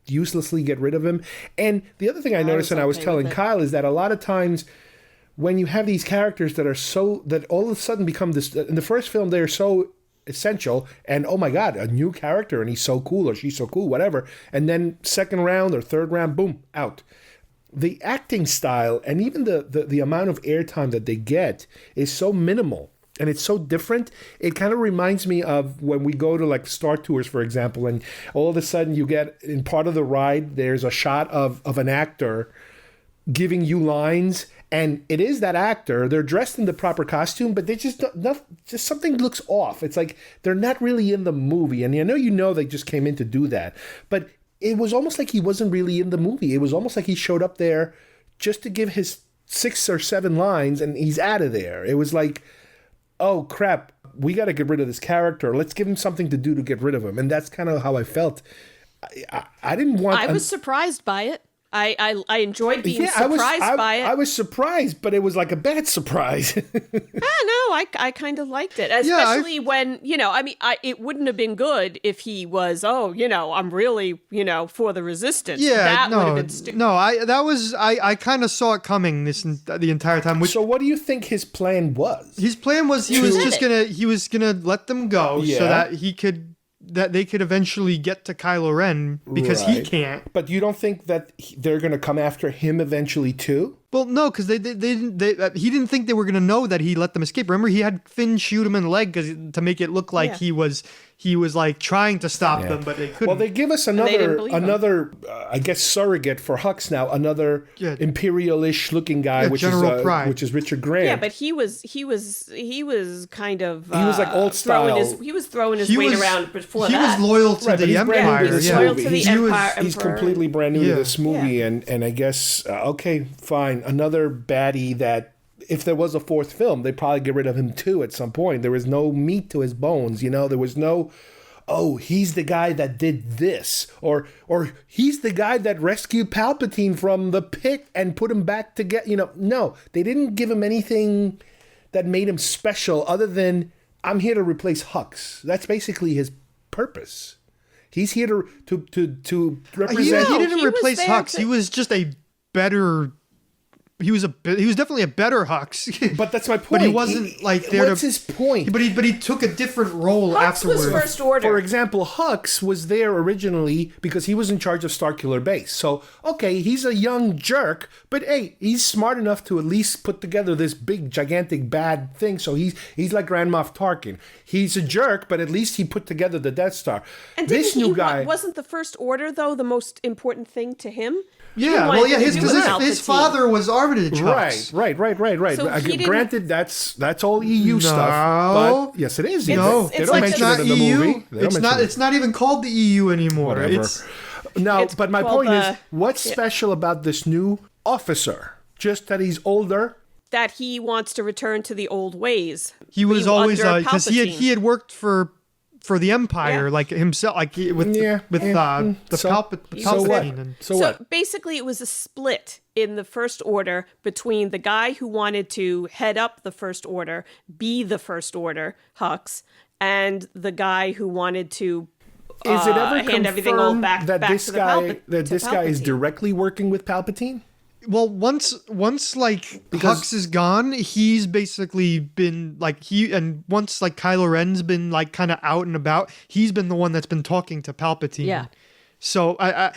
uselessly get rid of him. And the other thing I noticed, and I was telling Kyle, is that a lot of times when you have these characters that all of a sudden become this, in the first film they're so essential and oh my god, a new character and he's so cool or she's so cool, whatever, and then second round or third round, boom, out. The acting style and even the amount of airtime that they get is so minimal. And it's so different. It kind of reminds me of when we go to Star Tours, for example, and all of a sudden you get in part of the ride, there's a shot of an actor giving you lines, and it is that actor. They're dressed in the proper costume, but they just something looks off. It's like they're not really in the movie. And I know they just came in to do that, but it was almost like he wasn't really in the movie. It was almost like he showed up there just to give his 6 or 7 lines, and he's out of there. It was like, oh crap, we got to get rid of this character. Let's give him something to do to get rid of him. And that's kind of how I felt. I didn't want... I was surprised by it. I enjoyed being surprised by it. I was surprised, but it was like a bad surprise. I kind of liked it. Especially when, it wouldn't have been good if he was, I'm really, for the resistance. Yeah, that would have been stupid. No, I kind of saw it coming the entire time. So what do you think his plan was? His plan was he was gonna let them go so that they could eventually get to Kylo Ren because he can't. But you don't think that they're going to come after him eventually too? Well, no, because he didn't think they were going to know that he let them escape. Remember, he had Finn shoot him in the leg to make it look like he was trying to stop them, but they couldn't. Well, they give us another I guess surrogate for Hux now, another imperial-ish looking guy, which is Richard Grant. Yeah, but he was kind of he was like old style. He was throwing his weight around before that. He was loyal to the Empire. He's loyal to the Empire. He's completely brand new to this movie, and I guess okay, fine, another baddie that. If there was a fourth film, they'd probably get rid of him too at some point. There was no meat to his bones, there was no, he's the guy that did this, or he's the guy that rescued Palpatine from the pit and put him back together. No, they didn't give him anything that made him special other than I'm here to replace Hux. That's basically his purpose. He's here to represent. He didn't he was replace there Hux. to- He was just a better. He was definitely a better Hux. But that's my point. But he wasn't like there. What's his point? But he took a different role Hux afterwards. was First Order. For example, Hux was there originally because he was in charge of Starkiller Base. So, okay, he's a young jerk, but hey, he's smart enough to at least put together this big, gigantic, bad thing. So he's like Grand Moff Tarkin. He's a jerk, but at least he put together the Death Star. And this new guy wasn't the First Order though the most important thing to him? Yeah, well, yeah, his father was Armitage Hux. Right. So he didn't- Granted, that's all EU stuff. But yes, it is. No, They don't mention not it in the EU. movie. They don't mention it. It's not even called the EU anymore. Whatever. It's But my called point is, what's special about this new officer? Just that he's older. That he wants to return to the old ways. He was always under because Palpatine. he had worked for the Empire, Yeah. like himself, like with So Palpatine. what? And, So what? Basically, it was a split in the First Order between the guy who wanted to head up the First Order, be the First Order, Hux, and the guy who wanted to Is it ever hand everything all confirmed back, that back this to the guy this guy is Palpatine? directly working with Palpatine? well, once like Hux is gone, he's basically been like once like Kylo Ren's been like kind of out and about, he's been the one that's been talking to Palpatine. Yeah. So I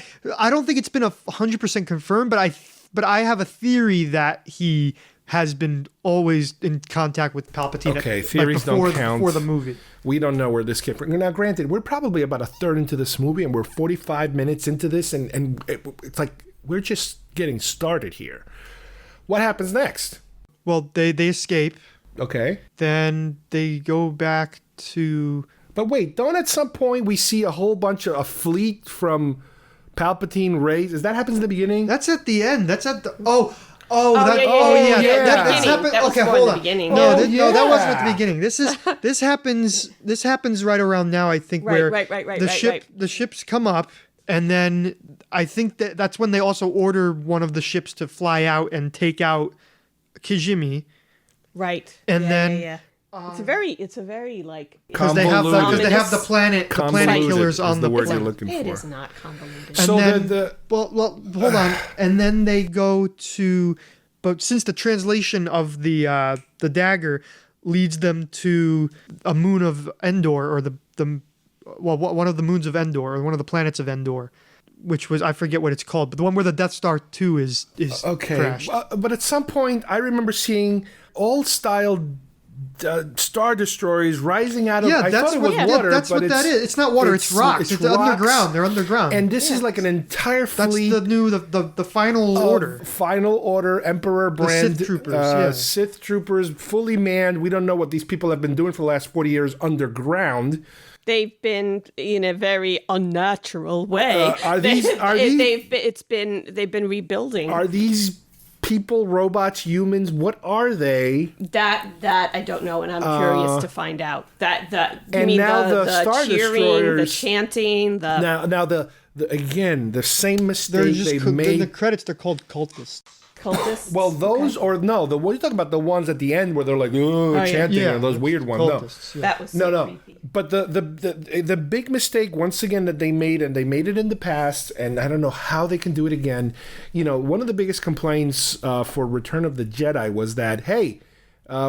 don't think it's been 100% confirmed, but I have a theory that he has been always in contact with Palpatine. Okay, theories don't count. Before the movie. We don't know where this came from. Now, granted, we're probably about a third into this movie, and we're 45 minutes into this, and it's like we're just getting started here. What happens next? Well, they escape. Okay. Then they go back to... But wait, don't at some point we see a whole bunch of a fleet from Palpatine raised? Is that happens in the beginning? That's at the end. That's at the... yeah. That's happened. That was Okay, more hold in the on. beginning. No, Oh, no, that wasn't at the beginning. This happens right around now, I think, where the ships come up, and then I think that's when they also order one of the ships to fly out and take out Kijimi. Right. And then yeah. It's a very like because they have the planet killers on the word planet. you're looking for. It is not convoluted. And So then, well, hold on. And then they go to, but since the translation of the dagger leads them to a moon of Endor, or one of the moons of Endor, or one of the planets of Endor, which was, I forget what it's called, but the one where the Death Star 2 is crashed. But at some point, I remember seeing old-style Star Destroyers rising out of... I thought it was water, that's but what that is. It's not water, it's rocks. It's rocks. underground. They're underground. And this is like an entire fleet... That's the final order. Final Order, Emperor brand. Sith troopers, Sith troopers, fully manned. We don't know what these people have been doing for the last 40 years underground. They've been in a very unnatural way. They've been rebuilding. Are these people, robots, humans? What are they? That I don't know, and I'm curious to find out. You and mean now the Star cheering, Destroyers, the chanting, now the again the same mistake they made. In the credits, they're called cultists. Cultists. Well, those what are you talking about? The ones at the end where they're like chanting, and those weird ones. Cultists, no, that was so creepy. But the big mistake once again that they made, and they made it in the past, and I don't know how they can do it again. You know, one of the biggest complaints for Return of the Jedi was that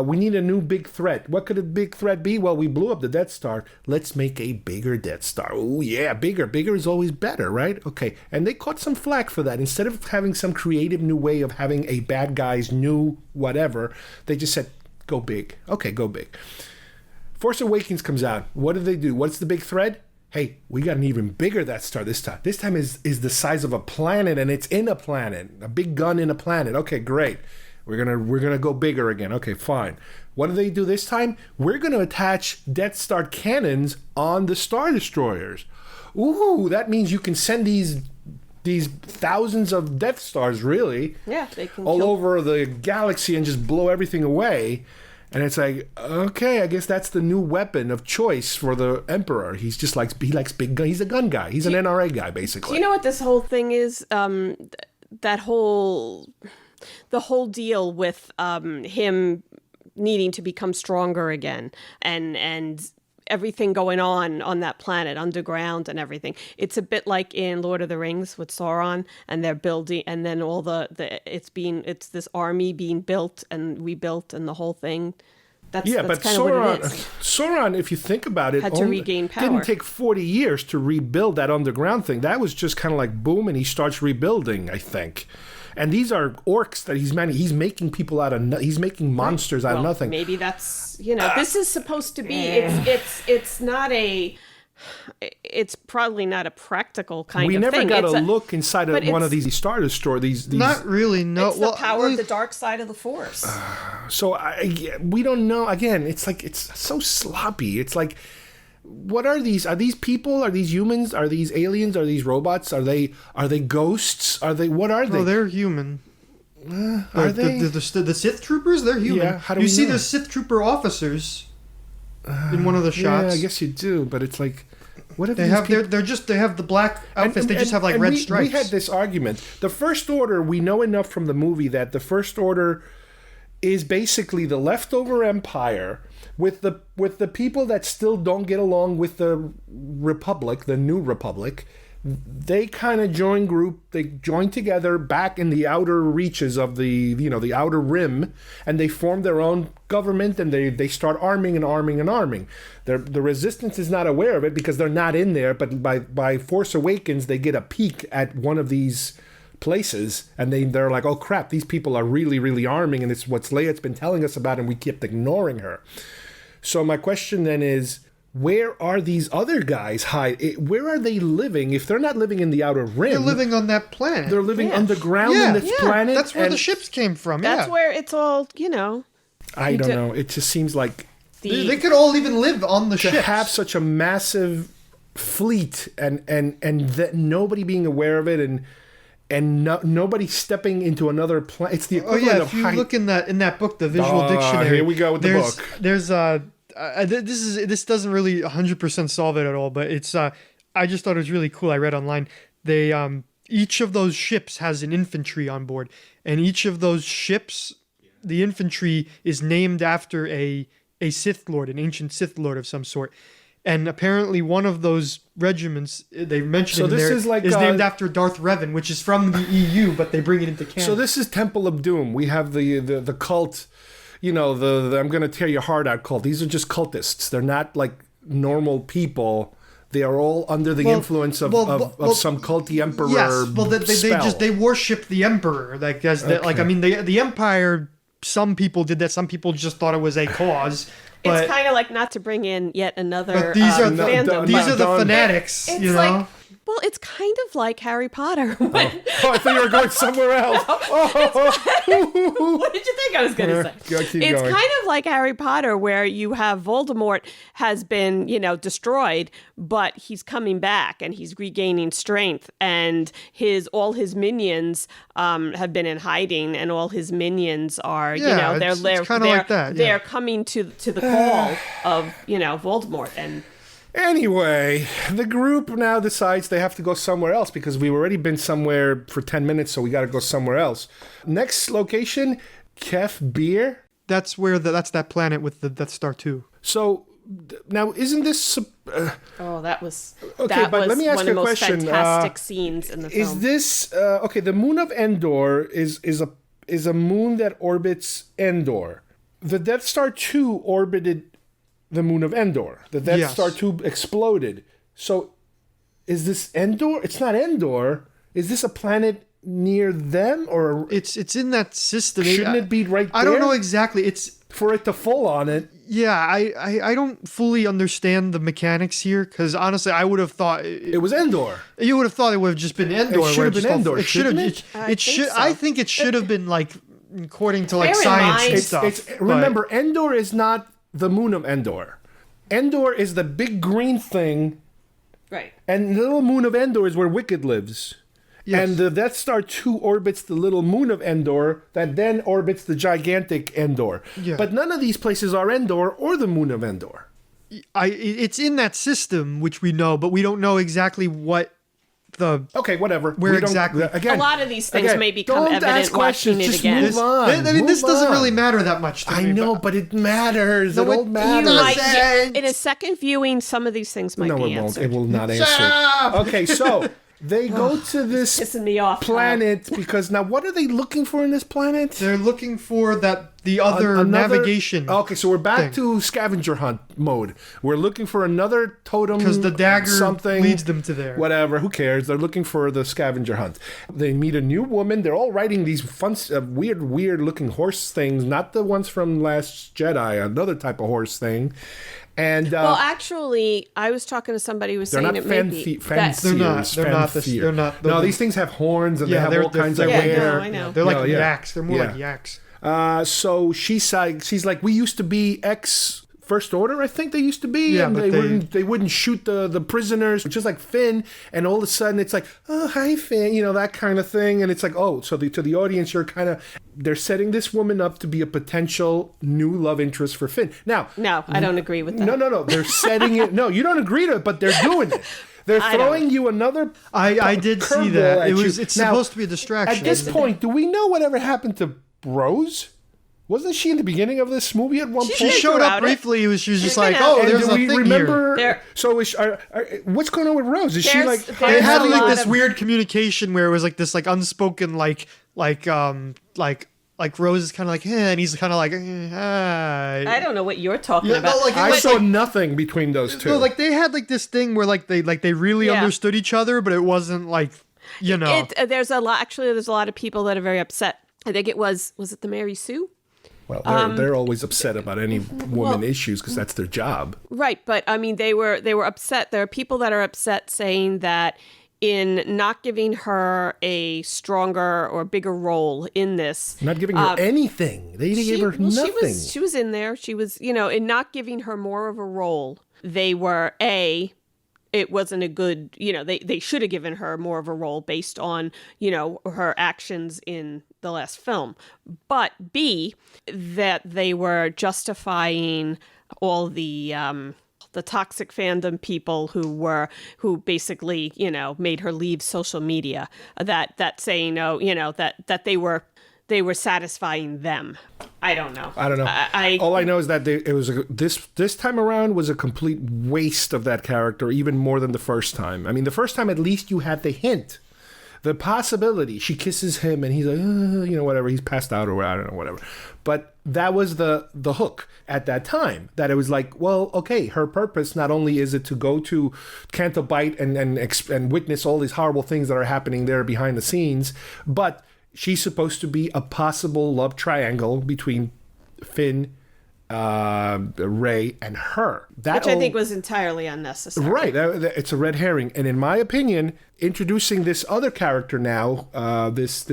we need a new big threat. What could a big threat be? Well, we blew up the Death Star. Let's make a bigger Death Star. Oh, yeah, bigger. Bigger is always better, right? Okay. And they caught some flack for that. Instead of having some creative new way of having a bad guy's new whatever, they just said, go big. Okay, go big. Force Awakens comes out. What do? What's the big threat? Hey, we got an even bigger Death Star this time. This time is the size of a planet, and it's in a planet. A big gun in a planet. Okay, great. We're gonna go bigger again. Okay, fine. What do they do this time? We're gonna attach Death Star cannons on the Star Destroyers. Ooh, that means you can send these thousands of Death Stars, really, they can all over the galaxy and just blow everything away. And it's like, okay, I guess that's the new weapon of choice for the Emperor. He likes big gun. He's a gun guy. He's an NRA guy, basically. Do you know what this whole thing is? The whole deal with him needing to become stronger again, and everything going on that planet underground and everything. It's a bit like in Lord of the Rings with Sauron, and they're building, and then all it's this army being built and rebuilt and the whole thing. That's but kind of what it is. Sauron, if you think about it, had to regain power. Didn't take 40 years to rebuild that underground thing. That was just kind of like boom, and he starts rebuilding, I think. And these are orcs that he's making people out of. He's making monsters out of nothing. Maybe that's this is supposed to be. It's not a. It's probably not a practical kind of thing. We never got a look inside of one of these Star Destroyers. These not really. No, it's the power of the dark side of the Force. So we don't know. Again, it's like it's so sloppy. It's like, what are these? Are these people? Are these humans? Are these aliens? Are these robots? Are they ghosts? Are they? What are they? No, they're human. Are they the Sith troopers? They're human. Yeah, how do you we see know? the Sith trooper officers in one of the shots? Yeah, I guess you do, but it's like, what if they have? They have the black outfits. They just have like red stripes. We had this argument. The First Order, we know enough from the movie that the First Order is basically the leftover empire with the people that still don't get along with the Republic, the New Republic. They kind of they join together back in the outer reaches of the outer rim, and they form their own government, and they start arming. The Resistance is not aware of it because they're not in there, but by Force Awakens they get a peek at one of these places, and they're like, oh crap, these people are really, really arming, and it's what Leia's been telling us about, and we kept ignoring her. So my question then is, where are these other guys where are they living? If they're not living in the outer rim, they're living on that planet. They're living underground in this planet. That's where the ships came from. That's where it's all, I don't know. It just seems like they could all even live on the ships. To have such a massive fleet and that nobody being aware of it and nobody stepping into another planet. It's the equivalent of if you look in that book, the visual dictionary. Here we go with the book. There's this doesn't really 100% solve it at all, but it's I just thought it was really cool. I read online they each of those ships has an infantry on board, and each of those ships, the infantry is named after a Sith Lord, an ancient Sith Lord of some sort. And apparently one of those regiments, they mentioned is named after Darth Revan, which is from the EU, but they bring it into canon. So this is Temple of Doom. We have the cult, the I'm going to tear your heart out cult. These are just cultists. They're not like normal people. They are all under the influence of some culty emperor. Yes, well, they worship the emperor. The Empire. Some people did that. Some people just thought it was a cause. But it's kind of like, not to bring in yet another these are fandom. These are the fanatics, it's like, well, it's kind of like Harry Potter. Oh, I thought you were going somewhere else. What did you think I was going to say? It's kind of like Harry Potter, where you have Voldemort has been, destroyed, but he's coming back and he's regaining strength, and all his minions have been in hiding, and all his minions are, they're kind of like that. They're coming to the call of, Voldemort. And anyway, the group now decides they have to go somewhere else because we've already been somewhere for 10 minutes, so we got to go somewhere else. Next location, Kef Bir. That's that's that planet with the Death Star 2. So now, isn't this? That was let me ask one you of the a most question. fantastic scenes in the film. Is this okay? The moon of Endor is a moon that orbits Endor. The Death Star 2 orbited the moon of Endor. The Death Star 2 exploded. So is this Endor? It's not Endor. Is this a planet near them, or it's in that system? Shouldn't it be right there? I don't know exactly. It's for it to fall on it. Yeah, I don't fully understand the mechanics here, because honestly, I would have thought it was Endor. You would have thought it would have just been Endor. It should have been Endor. It should have. It should. I think it should have been like according to like science and stuff. Remember, Endor is not the moon of Endor. Endor is the big green thing, right? And the little moon of Endor is where Wicked lives. Yes. And the Death Star 2 orbits the little moon of Endor that then orbits the gigantic Endor. Yeah. But none of these places are Endor or the moon of Endor. It's in that system, which we know, but we don't know exactly what the okay, whatever. Where exactly? A lot of these things may become evident watching it again. Move on. This doesn't really matter that much to me. I know, but it matters. It all matters. In a second viewing, some of these things might be answered. It will not answer. Okay, so they go to this pissing me off planet because now what are they looking for in this planet? They're looking for the other navigation. Okay, so we're back to scavenger hunt mode. We're looking for another totem because the dagger something leads them to there. Whatever, who cares? They're looking for the scavenger hunt. They meet a new woman. They're all riding these fun, weird looking horse things, not the ones from Last Jedi. Another type of horse thing. And, well, actually, I was talking to somebody who was saying it may be. They're not. No, these things have horns and they have all kinds of hair. I know. They're like yaks. They're more like yaks. So she's like, we used to be First Order, I think they used to be, yeah, and but they wouldn't shoot the prisoners, just like Finn. And all of a sudden, it's like, oh, hi, Finn, that kind of thing. And it's like, oh, so to the audience, they're setting this woman up to be a potential new love interest for Finn. Now, no, I don't agree with that. No, they're setting it. No, you don't agree to it, but they're doing it. They're throwing you another. I did see that. It's supposed to be a distraction. At this point, do we know whatever happened to Rose? Wasn't she in the beginning of this movie at one point? She showed up briefly. She was just like, "Oh, there's a thing here." So, what's going on with Rose? Is she like? They had like this weird communication where it was like this like unspoken like Rose is kind of like, and he's kind of like, hi. I don't know what you're talking about. No, I saw nothing between those two. No, like they had like this thing where they really understood each other, but it wasn't like, There's a lot of people that are very upset. I think was it the Mary Sue? Well, they're always upset about any woman issues because that's their job. Right, but I mean, they were upset. There are people that are upset saying that in not giving her a stronger or bigger role in this. Not giving her anything. They gave her nothing. She was in there. She was, in not giving her more of a role, they were, it wasn't a good, they should have given her more of a role based on, her actions in the last film. But B, that they were justifying all the toxic fandom people who basically, made her leave social media, that saying, that they were satisfying them. I don't know. All I know is that it was this time around was a complete waste of that character, even more than the first time. I mean, the first time at least you had the hint, the possibility. She kisses him and he's like, whatever. He's passed out or I don't know, whatever. But that was the hook at that time. That it was like, well, okay, her purpose not only is it to go to Canto Bight and witness all these horrible things that are happening there behind the scenes, but she's supposed to be a possible love triangle between Finn, Rey, and her. Which I think was entirely unnecessary. Right. It's a red herring. And in my opinion, introducing this other character now, this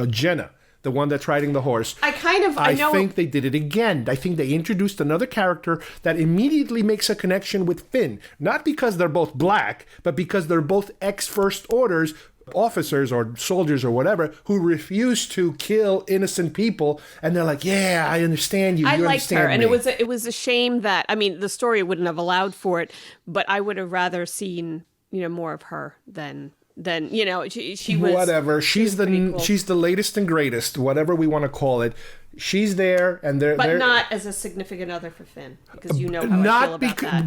Jenna, the one that's riding the horse. I think they did it again. I think they introduced another character that immediately makes a connection with Finn. Not because they're both black, but because they're both ex-First Orders officers or soldiers or whatever who refuse to kill innocent people, and they're like, yeah, I understand you. I liked her, and it was a shame that, I mean, the story wouldn't have allowed for it, but I would have rather seen more of her than she was whatever. She's the latest and greatest, whatever we want to call it. She's there, and they're not as a significant other for Finn, because how I feel about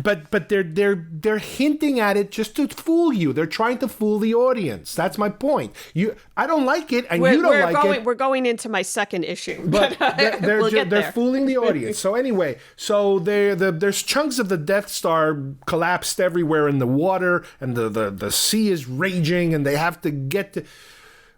that. But they're hinting at it just to fool you. They're trying to fool the audience. That's my point. I don't like it, and you don't like it. We're going into my second issue, but they're fooling the audience. So anyway, there's chunks of the Death Star collapsed everywhere in the water, and the sea is raging, and they have to get to.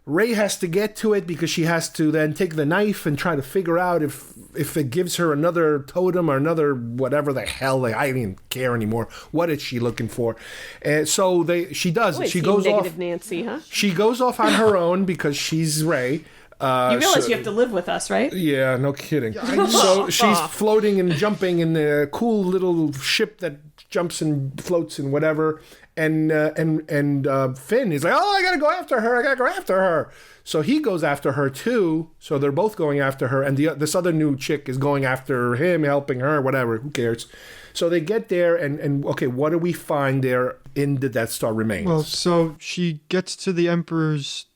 Rey has to get to it because she has to then take the knife and try to figure out if it gives her another totem or another whatever the hell. I don't even care anymore. What is she looking for? And so she does. She goes off. Nancy, huh? She goes off on her own because she's Rey. You realize you have to live with us, right? Yeah, no kidding. So she's floating and jumping in the cool little ship that jumps and floats and whatever. And Finn is like, oh, I gotta go after her. So he goes after her too. So they're both going after her, and this other new chick is going after him, helping her, whatever. Who cares? So they get there, and okay, what do we find there in the Death Star remains? Well, so she gets to the Emperor's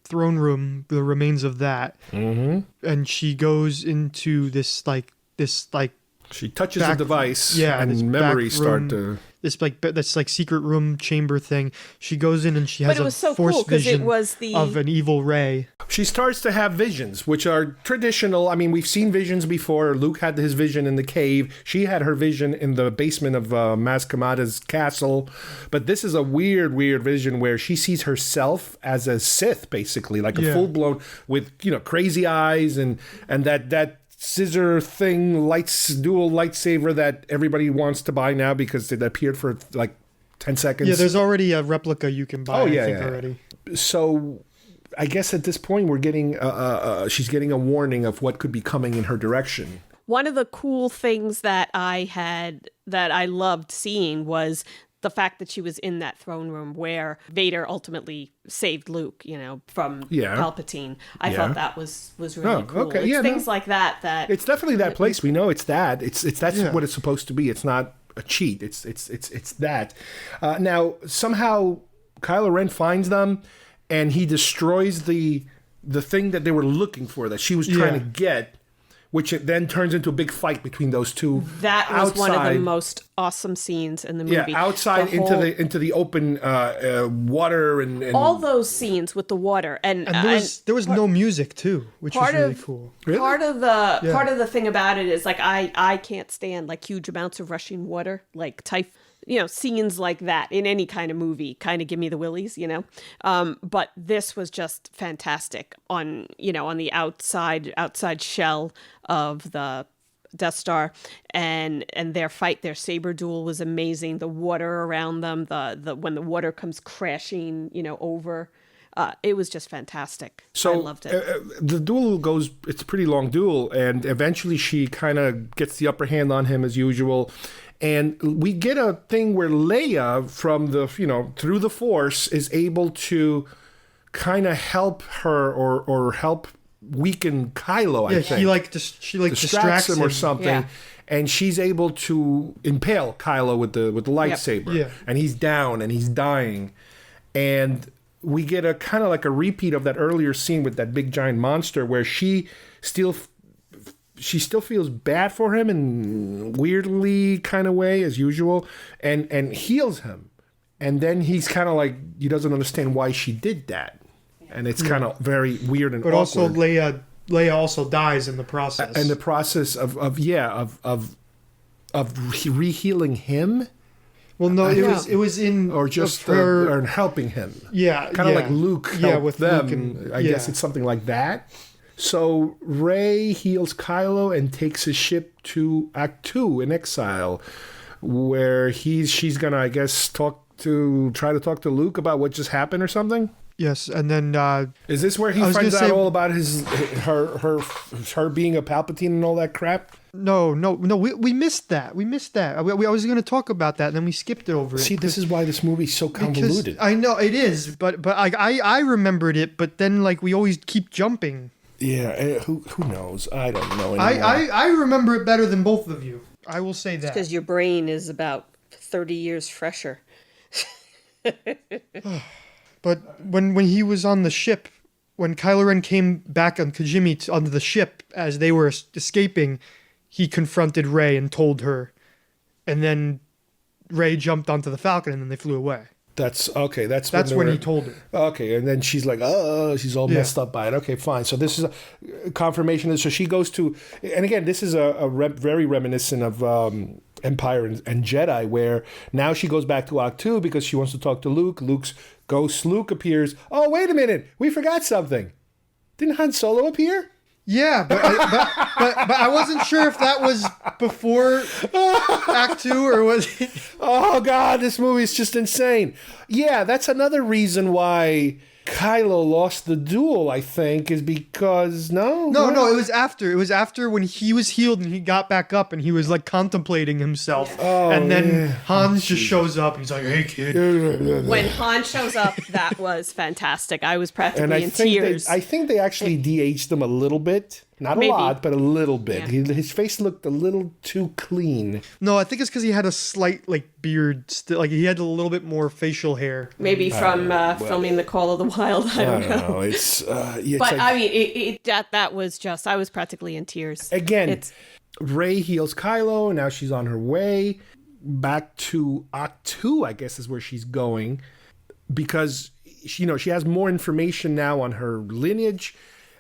throne room, the remains of that, and she goes into this she touches the device, yeah, and memories start to. This secret room chamber thing. She goes in and she has but it was so force cool because vision it was of an evil Rey. She starts to have visions, which are traditional. I mean, we've seen visions before. Luke had his vision in the cave. She had her vision in the basement of Maz Kanata's castle. But this is a weird vision where she sees herself as a Sith, basically, like a full-blown with crazy eyes and that scissor thing, dual lightsaber that everybody wants to buy now because it appeared for like 10 seconds. Yeah, there's already a replica you can buy, already. So I guess at this point we're getting, she's getting a warning of what could be coming in her direction. One of the cool things that I loved seeing was the fact that she was in that throne room where Vader ultimately saved Luke, from Palpatine. I thought that was really cool. Okay. It's things like that. It's definitely that place. We know it's that. That's what it's supposed to be. It's not a cheat. It's that. Now somehow Kylo Ren finds them, and he destroys the thing that they were looking for, that she was trying to get. Which it then turns into a big fight between those two. That was one of the most awesome scenes in the movie. Yeah, outside into the open water and all those scenes with the water and there was no music too, which was really cool. Really? Part of the thing about it is like I can't stand like huge amounts of rushing water, like scenes like that in any kind of movie kind of give me the willies, but this was just fantastic on the outside shell of the Death Star, and their fight, their saber duel was amazing. The water around them, the when the water comes crashing over, it was just fantastic. So I loved it. The duel it's a pretty long duel, and eventually she kind of gets the upper hand on him as usual. And we get a thing where Leia, from the through the Force, is able to kind of help her or help weaken Kylo. I think she distracts him or something, and she's able to impale Kylo with the lightsaber. Yep. And he's down and he's dying, and we get a kind of like a repeat of that earlier scene with that big giant monster where she still feels bad for him in weirdly kind of way as usual, and heals him. And then he's kind of like, he doesn't understand why she did that. And it's kind of very weird and awkward. But also Leia also dies in the process. And the process of re-healing him. Well, no, it was in or just her or helping him. Yeah, kind of like Luke helped with them. Luke and, I guess it's something like that. So Rey heals Kylo and takes his ship to Act 2 in exile, where she's gonna, I guess, try to talk to Luke about what just happened or something. Yes, and then is this where he finds out all about her being a Palpatine and all that crap? No, we missed that. I was going to talk about that, and then we skipped it over. See, this is why this movie's so convoluted. I know it is, but I remembered it, but then like we always keep jumping. Yeah, who knows? I don't know anymore. I remember it better than both of you. I will say that. Because your brain is about 30 years fresher. But when he was on the ship, when Kylo Ren came back on Kijimi onto the ship as they were escaping, he confronted Rey and told her, and then Rey jumped onto the Falcon and then they flew away. That's okay. That's when he told her. Okay, and then she's like, "Oh, she's all messed up by it." Okay, fine. So this is a confirmation. So she goes to, and again, this is very reminiscent of Empire and Jedi, where now she goes back to Act 2 because she wants to talk to Luke. Luke's ghost Luke appears. Oh, wait a minute, we forgot something. Didn't Han Solo appear? Yeah, but I wasn't sure if that was before Act 2 or was it... Oh, God, this movie is just insane. Yeah, that's another reason why Kylo lost the duel, I think, is because No, it was after. It was after when he was healed and he got back up and he was like contemplating himself. And then Hans just shows up and he's like, "Hey, kid." When Han shows up, that was fantastic. I was practically in think tears. I think they actually de-aged him a little bit. Not a lot, but a little bit. Yeah. His face looked a little too clean. No, I think it's because he had a slight beard. Like he had a little bit more facial hair. Maybe from filming The Call of the Wild. I don't know. It's but I mean, that was just. I was practically in tears. Again, Rey heals Kylo, and now she's on her way back to Ahch-To, I guess is where she's going, because she has more information now on her lineage.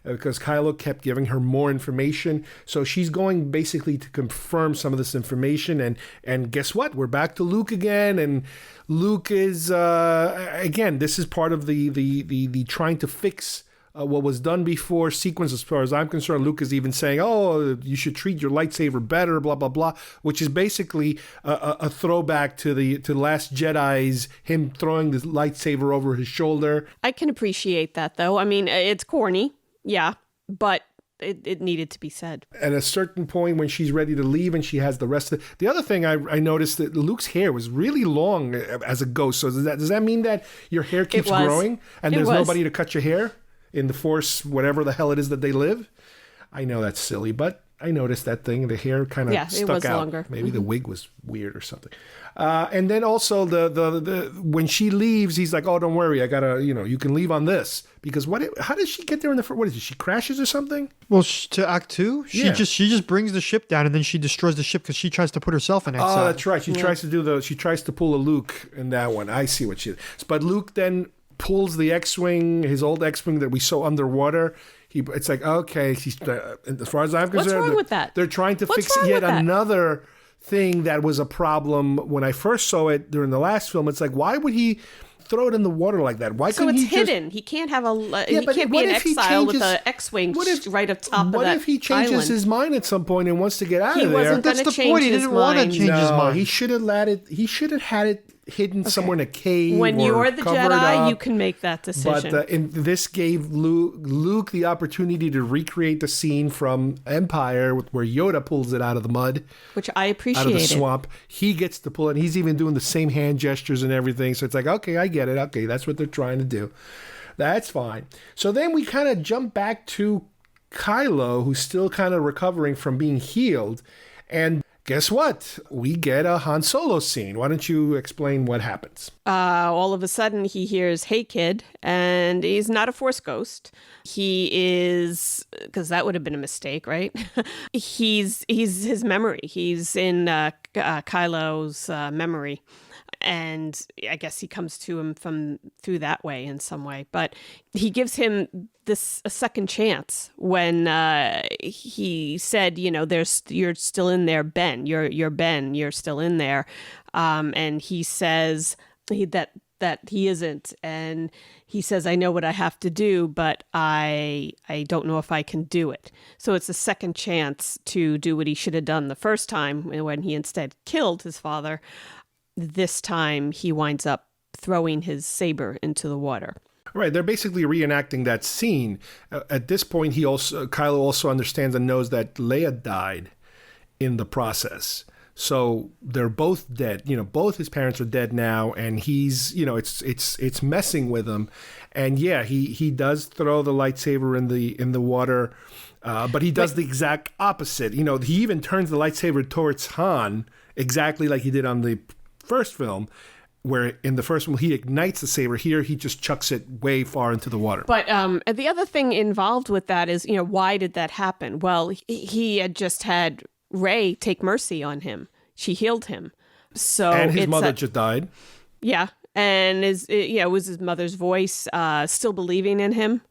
Because Kylo kept giving her more information. So she's going basically to confirm some of this information. And guess what? We're back to Luke again. And Luke is, again, this is part of the trying to fix what was done before sequence, as far as I'm concerned. Luke is even saying, oh, you should treat your lightsaber better, blah, blah, blah, which is basically a throwback to Last Jedi's, him throwing the lightsaber over his shoulder. I can appreciate that, though. I mean, it's corny. Yeah, but it needed to be said. At a certain point when she's ready to leave and she has the rest of the other thing I noticed that Luke's hair was really long as a ghost. So does that mean that your hair keeps growing and there's nobody to cut your hair in the Force, whatever the hell it is that they live? I know that's silly, but I noticed that thing. The hair kind of stuck it was out. Longer. Maybe the wig was weird or something. And then also the when she leaves, he's like, "Oh, don't worry, I gotta, you can leave on this." Because how does she get there in the first? What is it? She crashes or something? Well, to Ahch-To, she just brings the ship down and then she destroys the ship because she tries to put herself in exile. Oh, that's right. She tries to pull a Luke in that one. I see what she. But Luke then pulls the X-wing, his old X-wing that we saw underwater. It's like, okay, as far as I'm concerned, what's wrong with that? They're trying to fix yet another thing that was a problem when I first saw it during the last film. It's like, why would he throw it in the water like that? Why couldn't he just... hidden. He can't have he can't be in exile with an X-wing right up top of that. What if he changes his mind at some point and wants to get out of there? He wasn't going to change his mind. He didn't want to change his mind. He should have had it hidden somewhere in a cave. When you're the Jedi, up. You can make that decision. But this gave Luke the opportunity to recreate the scene from Empire where Yoda pulls it out of the mud, which I appreciate. Out of the swamp, he gets to pull it. And he's even doing the same hand gestures and everything. So it's like, okay, I get it. Okay, that's what they're trying to do. That's fine. So then we kind of jump back to Kylo, who's still kind of recovering from being healed, and guess what? We get a Han Solo scene. Why don't you explain what happens? All of a sudden, he hears, "Hey, kid," and he's not a Force ghost. He is, because that would have been a mistake, right? he's his memory. He's in Kylo's memory. And I guess he comes to him through that way in some way. But he gives him a second chance when he said, you're still in there, Ben. You're Ben. You're still in there. And he says that he isn't. And he says, I know what I have to do, but I don't know if I can do it. So it's a second chance to do what he should have done the first time when he instead killed his father. This time he winds up throwing his saber into the water. Right, they're basically reenacting that scene. At this point, Kylo also understands and knows that Leia died in the process. So they're both dead. Both his parents are dead now, and he's, it's messing with him. And yeah, he does throw the lightsaber in the water, but he does the exact opposite. He even turns the lightsaber towards Han, exactly like he did on the first film, where in the first one he ignites the saber. Here he just chucks it way far into the water. But the other thing involved with that is, why did that happen? Well, he had just had Rey take mercy on him. She healed him. And his mother just died. Yeah, and it was his mother's voice still believing in him.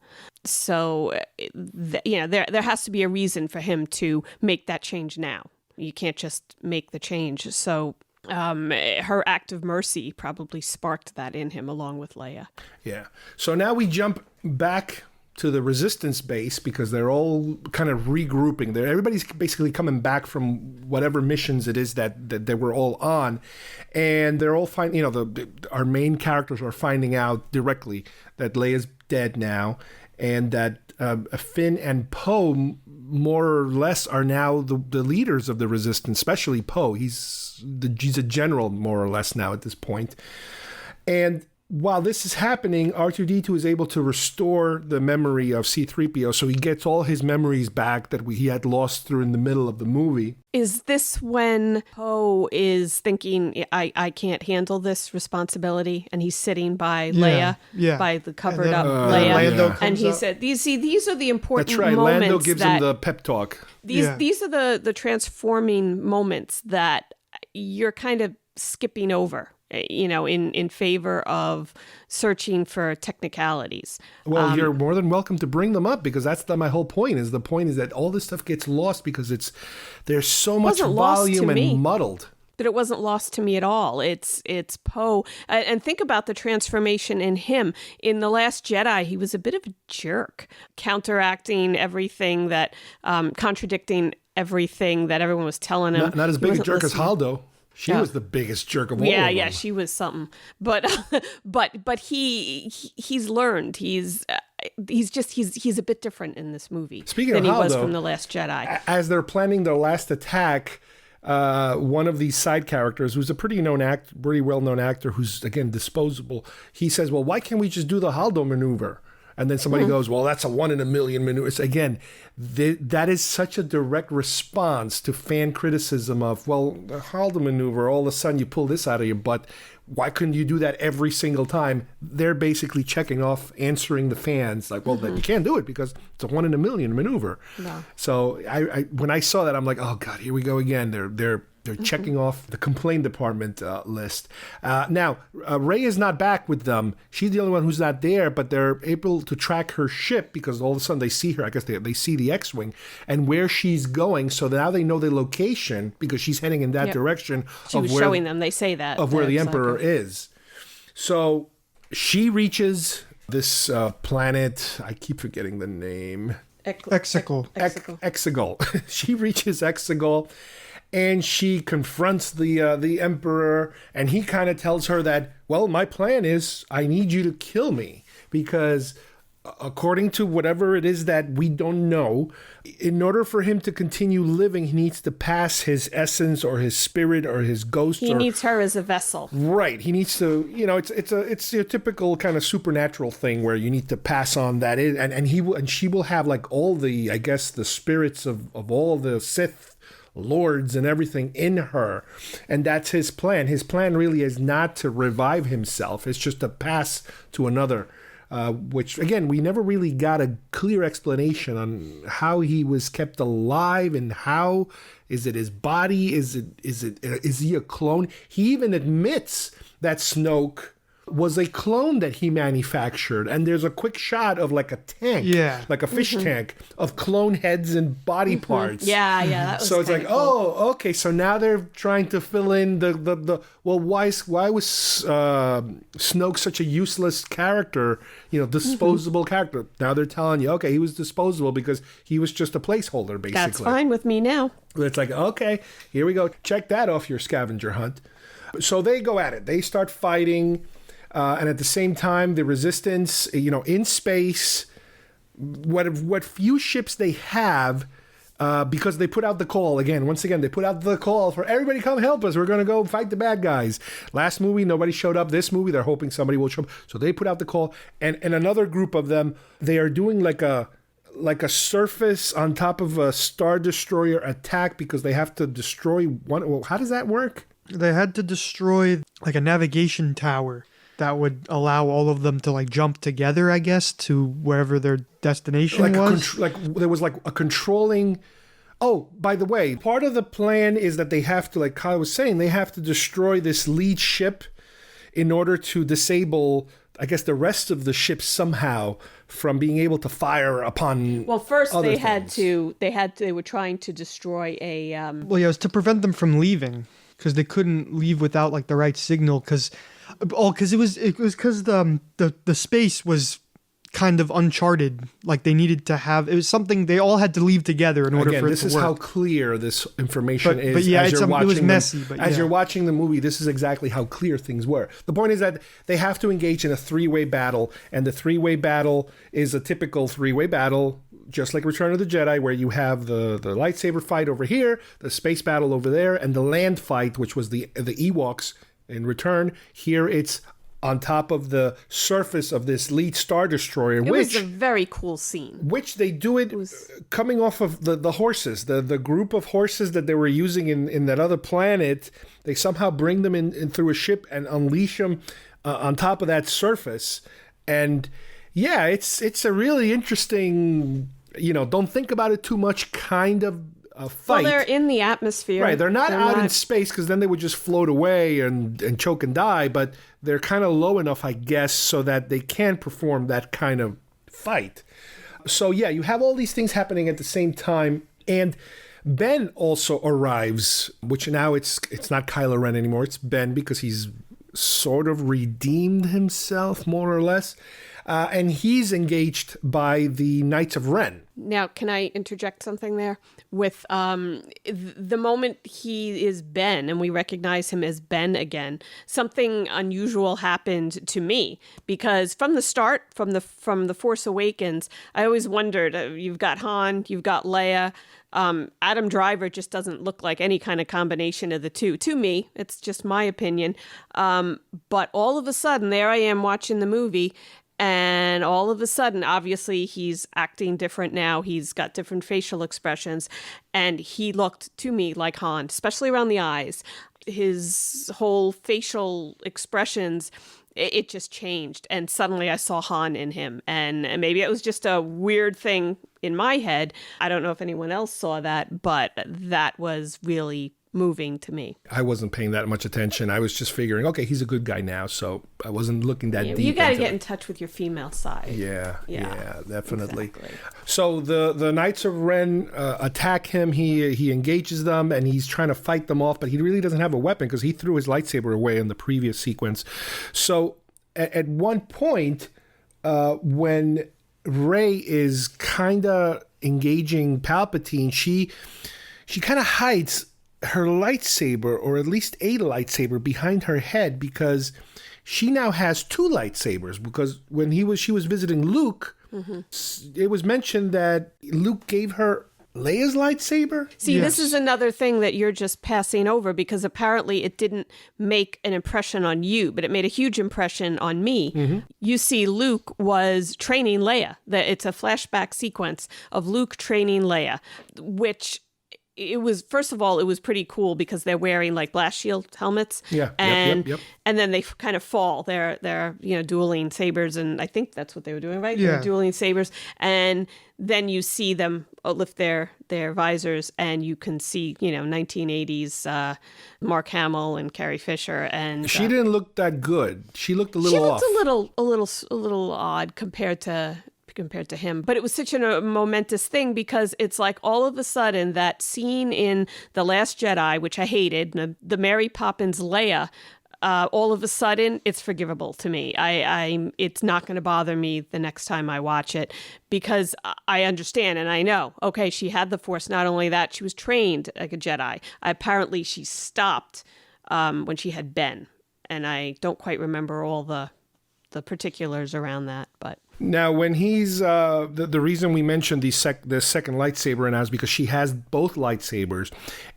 So there has to be a reason for him to make that change now. You can't just make the change. So her act of mercy probably sparked that in him along with Leia. Yeah. So now we jump back to the resistance base because they're all kind of regrouping. Everybody's basically coming back from whatever missions it is that they were all on, and they're all finding. Our main characters are finding out directly that Leia's dead now, and that Finn and Poe more or less are now the leaders of the resistance. Especially Poe, he's a general more or less now at this point, and while this is happening, R2-D2 is able to restore the memory of C-3PO, so he gets all his memories back that he had lost through in the middle of the movie. Is this when Poe is thinking, I can't handle this responsibility, and he's sitting by Leia, by the covered up Leia, and he said, these are the important That's right. moments. Lando gives him the pep talk. These are the transforming moments that you're kind of skipping over, in favor of searching for technicalities. Well, you're more than welcome to bring them up, because that's my whole point. The point is that all this stuff gets lost because there's so much volume and muddled. But it wasn't lost to me at all. It's Poe. And think about the transformation in him. In The Last Jedi, he was a bit of a jerk, counteracting everything that, contradicting everything that everyone was telling him. Not as big a jerk as Haldo. She was the biggest jerk of all of them. Yeah, she was something. But he's learned. He's a bit different in this movie than he was from The Last Jedi. As they're planning their last attack, one of these side characters, who's a pretty well-known actor, who's again disposable, he says, "Well, why can't we just do the Haldo maneuver?" And then somebody goes, "Well, that's a 1 in a million maneuver." Again, that is such a direct response to fan criticism of, well, the Haldo maneuver, all of a sudden you pull this out of your butt. Why couldn't you do that every single time? They're basically checking off, answering the fans like, well, you can't do it because it's a 1 in a million maneuver. No. So I when I saw that, I'm like, oh God, here we go again. They're checking off the complaint department list. Now, Rey is not back with them. She's the only one who's not there, but they're able to track her ship because all of a sudden they see her. I guess they see the X-Wing and where she's going. So now they know the location because she's heading in that direction. She was showing them. They say that. Of where the Emperor is. So she reaches this planet. I keep forgetting the name. Exegol. Exegol. She reaches Exegol. And she confronts the Emperor, and he kind of tells her that, well, my plan is I need you to kill me because according to whatever it is that we don't know, in order for him to continue living, he needs to pass his essence or his spirit or his ghost. He needs her as a vessel. Right. He needs to, it's a typical kind of supernatural thing where you need to pass on that. And she will have like all the, I guess, the spirits of all the Sith lords and everything in her, and that's his plan. His plan really is not to revive himself, it's just to pass to another, which again we never really got a clear explanation on how he was kept alive and how is it his body, is he a clone. He even admits that Snoke was a clone that he manufactured, and there's a quick shot of like a tank, like a fish tank of clone heads and body parts. That was so it's like, cool. oh, okay, so now they're trying to fill in the well, why was Snoke such a useless character, disposable character? Now they're telling you, okay, he was disposable because he was just a placeholder, basically. That's fine with me now. It's like, okay, here we go, check that off your scavenger hunt. So they go at it, they start fighting. And at the same time, the Resistance, in space, what few ships they have, because they put out the call once again, they put out the call for everybody come help us. We're going to go fight the bad guys. Last movie, nobody showed up. This movie, they're hoping somebody will show up. So they put out the call. And another group of them, they are doing like a surface on top of a Star Destroyer attack because they have to destroy one. Well, how does that work? They had to destroy like a navigation tower that would allow all of them to like jump together, I guess, to wherever their destination was. There was like a controlling. Oh, by the way, part of the plan is that they have to, like Kyle was saying, they have to destroy this lead ship in order to disable, I guess, the rest of the ship somehow from being able to fire upon. Well, first other they things. they were trying to destroy a. Well, yeah, it was to prevent them from leaving because they couldn't leave without like the right signal because it was because the space was kind of uncharted. Like they needed to have, it was something they all had to leave together in order for it to work. This is how clear this information is. But yeah, as you're watching it was messy. As you're watching the movie, this is exactly how clear things were. The point is that they have to engage in a three-way battle, and the three-way battle is a typical three-way battle, just like Return of the Jedi, where you have the lightsaber fight over here, the space battle over there, and the land fight, which was the Ewoks in Return. Here it's on top of the surface of this lead Star Destroyer. It was a very cool scene. Which they do it coming off of the horses, the group of horses that they were using in that other planet. They somehow bring them in through a ship and unleash them on top of that surface. And yeah, it's a really interesting, don't think about it too much kind of a fight. Well, they're in the atmosphere. Right, they're not out in space because then they would just float away and choke and die, but they're kind of low enough, I guess, so that they can perform that kind of fight. So yeah, you have all these things happening at the same time, and Ben also arrives, which now it's not Kylo Ren anymore, it's Ben, because he's sort of redeemed himself, more or less. And he's engaged by the Knights of Ren. Now, can I interject something there? With the moment he is Ben and we recognize him as Ben again, something unusual happened to me, because from the start, from the Force Awakens, I always wondered, you've got Han, you've got Leia. Adam Driver just doesn't look like any kind of combination of the two. To me, it's just my opinion. But all of a sudden, there I am watching the movie, and all of a sudden, obviously, he's acting different now. He's got different facial expressions. And he looked to me like Han, especially around the eyes. His whole facial expressions, it just changed. And suddenly I saw Han in him. And maybe it was just a weird thing in my head. I don't know if anyone else saw that, but that was really moving to me. I wasn't paying that much attention. I was just figuring, okay, he's a good guy now, so I wasn't looking that deep. You got to get in touch with your female side. Yeah, definitely. Exactly. So the Knights of Ren attack him. He engages them, and he's trying to fight them off, but he really doesn't have a weapon because he threw his lightsaber away in the previous sequence. So at one point, when Rey is kind of engaging Palpatine, she kind of hides her lightsaber, or at least a lightsaber, behind her head, because she now has two lightsabers. Because when she was visiting Luke, it was mentioned that Luke gave her Leia's lightsaber. See, This is another thing that you're just passing over, because apparently it didn't make an impression on you, but it made a huge impression on me. You see, Luke was training Leia. It's a flashback sequence of Luke training Leia, which it was, first of all, it was pretty cool because they're wearing like blast shield helmets. Yeah. And Yep. and then they kind of fall. They're dueling sabers, and I think that's what they were doing, right? Yeah. They're dueling sabers, and then you see them lift their visors, and you can see 1980s Mark Hamill and Carrie Fisher, and she didn't look that good. She looked a little off. She looked a little odd compared to him, but it was such a momentous thing, because it's like all of a sudden that scene in The Last Jedi, which I hated, the Mary Poppins Leia, all of a sudden it's forgivable to me. It's not going to bother me the next time I watch it, because I understand and I know, okay, she had the Force. Not only that, she was trained like a Jedi. Apparently she stopped when she had Ben, and I don't quite remember all the particulars around that, but. Now, when he's the reason we mentioned the second lightsaber now is because she has both lightsabers,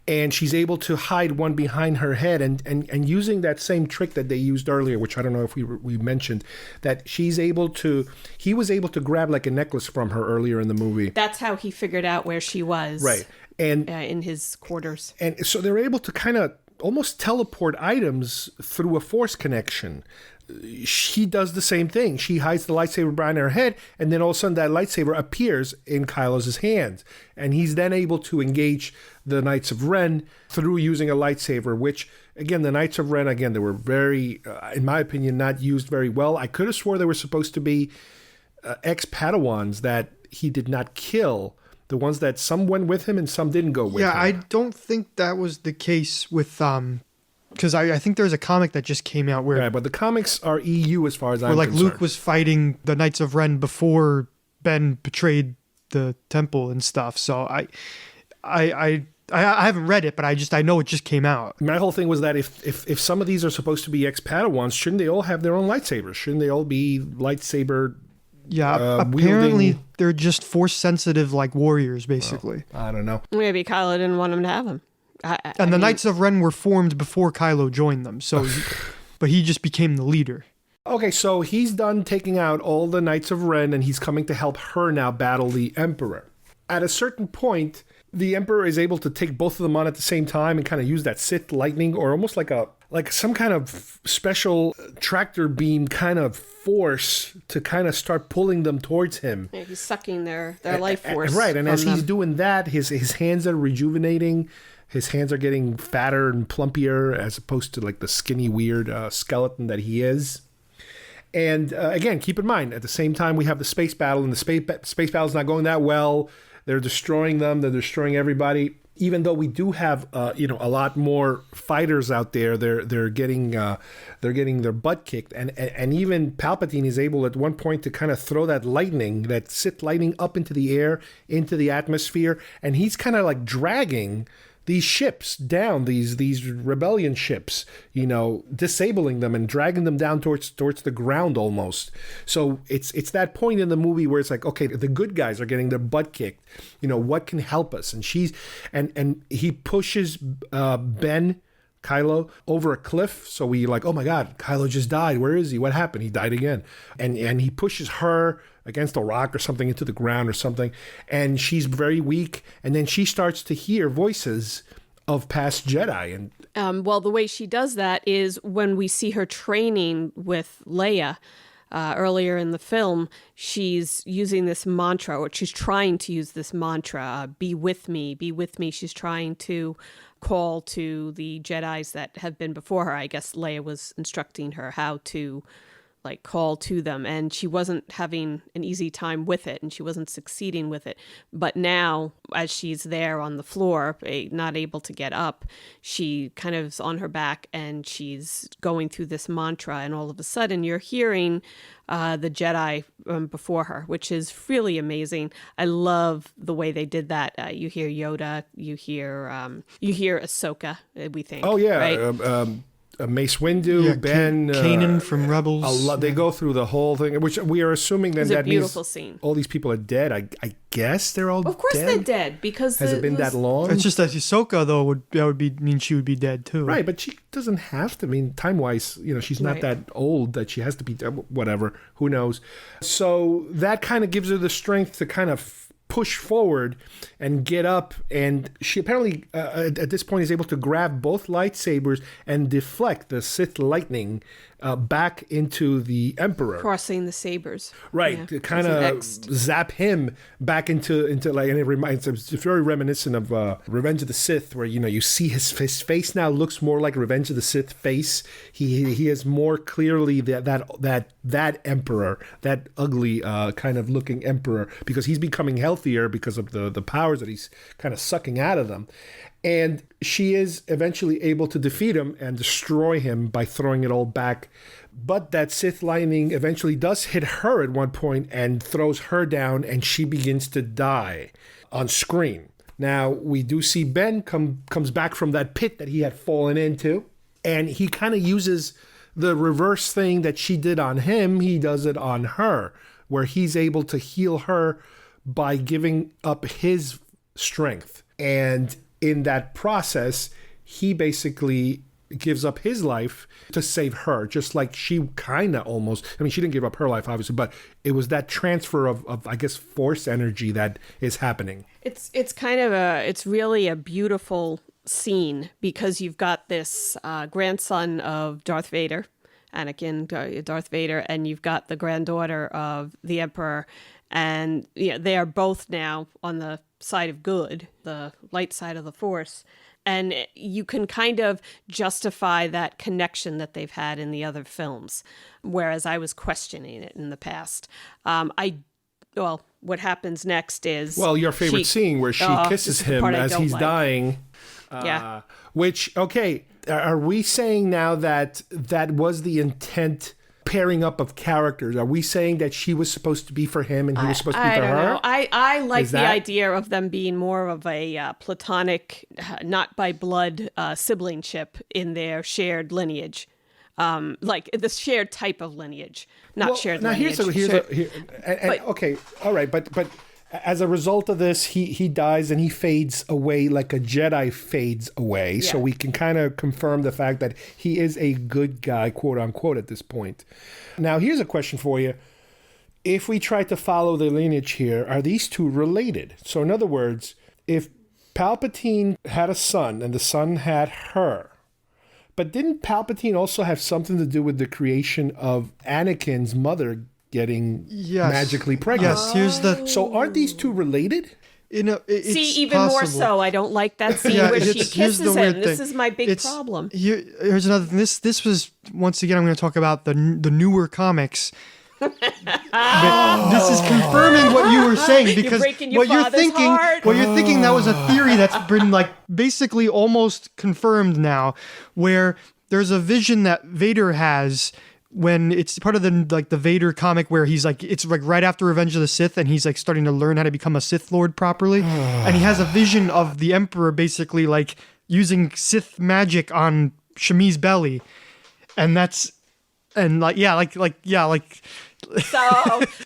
and she's able to hide one behind her head, and using that same trick that they used earlier, which I don't know if we mentioned, that he was able to grab like a necklace from her earlier in the movie. That's how he figured out where she was, right? And in his quarters, and so they're able to kind of almost teleport items through a Force connection. She does the same thing. She hides the lightsaber behind her head, and then all of a sudden that lightsaber appears in Kylo's hands. And he's then able to engage the Knights of Ren through using a lightsaber, which, again, the Knights of Ren, they were very, in my opinion, not used very well. I could have swore they were supposed to be ex-Padawans that he did not kill. The ones that some went with him and some didn't go with him. Yeah, I don't think that was the case with Because I think there's a comic that just came out where... Right, but the comics are EU as far as I'm where, like, concerned. Luke was fighting the Knights of Ren before Ben betrayed the temple and stuff. So I haven't read it, but I know it just came out. My whole thing was that if some of these are supposed to be ex-Padawans, shouldn't they all have their own lightsabers? Shouldn't they all be lightsaber? Yeah, apparently they're just force-sensitive, like warriors, basically. Well, I don't know. Maybe Kylo didn't want him to have them. And the Knights of Ren were formed before Kylo joined them, so but he just became the leader. Okay, so he's done taking out all the Knights of Ren, and he's coming to help her now battle the Emperor. At a certain point, the Emperor is able to take both of them on at the same time and kind of use that Sith lightning, or almost like some kind of special tractor beam kind of force to kind of start pulling them towards him. Yeah, he's sucking their life force. Right, and as he's doing that, his hands are rejuvenating. His hands are getting fatter and plumpier as opposed to like the skinny, weird skeleton that he is. And again, keep in mind, at the same time, we have the space battle, and the space battle is not going that well. They're destroying them. They're destroying everybody. Even though we do have, a lot more fighters out there, they're getting their butt kicked, and even Palpatine is able at one point to kind of throw that Sith lightning up into the air, into the atmosphere, and he's kind of like dragging these ships down, these rebellion ships, disabling them and dragging them down towards the ground almost. So it's that point in the movie where it's like, okay, the good guys are getting their butt kicked. What can help us? And he pushes Ben, Kylo, over a cliff. So we like, oh my God, Kylo just died. Where is he? What happened? He died again. And he pushes her against a rock or something into the ground or something. And she's very weak. And then she starts to hear voices of past Jedi. And well, the way she does that is when we see her training with Leia earlier in the film, she's using this mantra, or she's trying to use this mantra, be with me, be with me. She's trying to call to the Jedis that have been before her. I guess Leia was instructing her how to call to them, and she wasn't having an easy time with it, and she wasn't succeeding with it. But now, as she's there on the floor, not able to get up, she kind of is on her back, and she's going through this mantra, and all of a sudden you're hearing the Jedi before her, which is really amazing. I love the way they did that. You hear Yoda, you hear Ahsoka, we think. Oh yeah, right? Mace Windu, Ben, Kanan from Rebels. They go through the whole thing, which we are assuming then that means scene. All these people are dead. I guess they're all dead. Of course they're dead, because has it been that long? It's just that Ahsoka though mean she would be dead too. Right, but she doesn't have to. I mean, time wise, she's not that old that she has to be dead. Whatever, who knows? So that kind of gives her the strength to kind of push forward and get up, and she apparently at this point is able to grab both lightsabers and deflect the Sith lightning back into the Emperor, crossing the sabers, right? To kind of zap him back into like, and it's very reminiscent of Revenge of the Sith, where you see his face now looks more like Revenge of the Sith face. He is more clearly that Emperor, that ugly kind of looking Emperor, because he's becoming healthier because of the powers that he's kind of sucking out of them. And she is eventually able to defeat him and destroy him by throwing it all back. But that Sith lightning eventually does hit her at one point and throws her down, and she begins to die on screen. Now, we do see Ben comes back from that pit that he had fallen into, and he kind of uses the reverse thing that she did on him. He does it on her, where he's able to heal her by giving up his strength. And in that process, he basically gives up his life to save her, just like she kind of almost, I mean, she didn't give up her life, obviously, but it was that transfer of I guess, force energy that is happening. It's it's really a beautiful scene, because you've got this grandson of Darth Vader, Anakin, Darth Vader, and you've got the granddaughter of the Emperor, and they are both now on the side of good, the light side of the Force, and you can kind of justify that connection that they've had in the other films, whereas I was questioning it in the past. What happens next is... Well, your favorite scene where she kisses him as he's dying. Yeah. Which, okay, are we saying now that that was the intent pairing up of characters? Are we saying that she was supposed to be for him and he was supposed to be for her? I don't know. I like the idea of them being more of a platonic, not by blood siblingship in their shared lineage. Like the shared type of lineage, not shared lineage. Okay, all right, but as a result of this, he dies and he fades away like a Jedi fades away. Yeah. So we can kind of confirm the fact that he is a good guy, quote unquote, at this point. Now, here's a question for you. If we try to follow the lineage here, are these two related? So in other words, if Palpatine had a son and the son had her, but didn't Palpatine also have something to do with the creation of Anakin's mother getting magically pregnant? Yes, So aren't these two related? Even more so. I don't like that scene where she kisses him. This is my big problem. Here's another thing. This was, once again, I'm going to talk about the newer comics. This is confirming what you were saying, because what you're thinking that was a theory that's been like basically almost confirmed now, where there's a vision that Vader has when it's part of the Vader comic where he's like, it's like right after Revenge of the Sith and he's like starting to learn how to become a Sith Lord properly. And he has a vision of the Emperor basically like using Sith magic on Shmi's belly. And that's, and so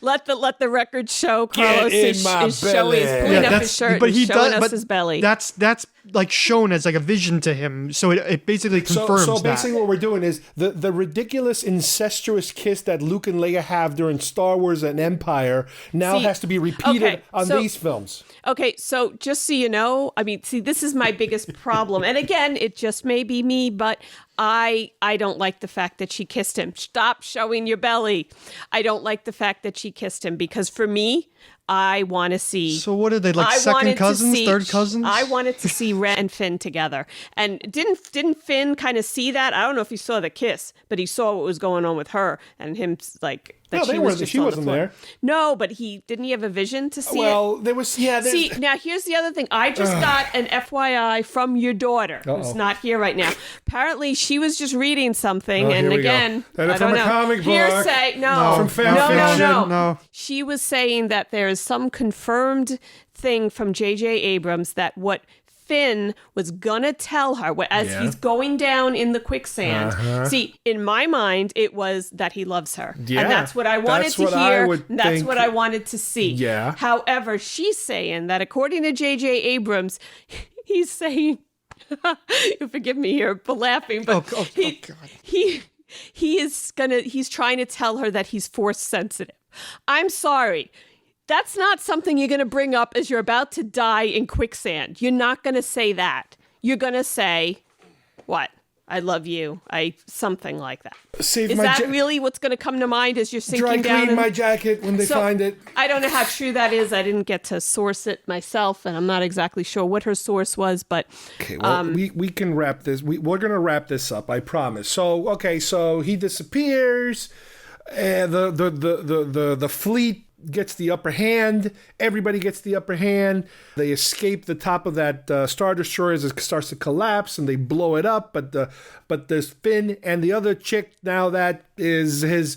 let the record show Carlos is showing up his shirt and showing us his belly. That's like shown as like a vision to him. So it basically confirms So basically what we're doing is the ridiculous incestuous kiss that Luke and Leia have during Star Wars and Empire now has to be repeated on these films. Okay, so just so you know, I mean, this is my biggest problem. And again, it just may be me, but I don't like the fact that she kissed him. Stop showing your belly. I don't like the fact that she kissed him, because for me, I want to see. So what are they, like second cousins, third cousins? I wanted to see Ren and Finn together. And didn't Finn kind of see that? I don't know if he saw the kiss, but he saw what was going on with her and him like. That she wasn't there. No, but didn't he have a vision to see it? Well, there was, See, now here's the other thing. I just got an FYI from your daughter, who's not here right now. Apparently, she was just reading something, and again, I don't know. Comic book. Hearsay, no. From fan fiction. No. She was saying that there is some confirmed thing from J.J. Abrams that what Finn was gonna tell her as he's going down in the quicksand. See, in my mind, it was that he loves her. Yeah, and that's what I wanted to hear. That's what I wanted to see. Yeah. However, she's saying that according to J.J. Abrams, he's saying, forgive me here for laughing, but he's trying to tell her that he's force sensitive. I'm sorry. That's not something you're going to bring up as you're about to die in quicksand. You're not going to say that. You're going to say, what? I love you. Something like that. Is that really what's going to come to mind as you're sinking down? Clean my jacket when they find it. I don't know how true that is. I didn't get to source it myself, and I'm not exactly sure what her source was, but... Okay, well, we can wrap this. We're going to wrap this up, I promise. So he disappears. The fleet gets the upper hand. Everybody gets the upper hand. They escape the top of that Star Destroyer as it starts to collapse, and they blow it up. But there's Finn and the other chick now that is his.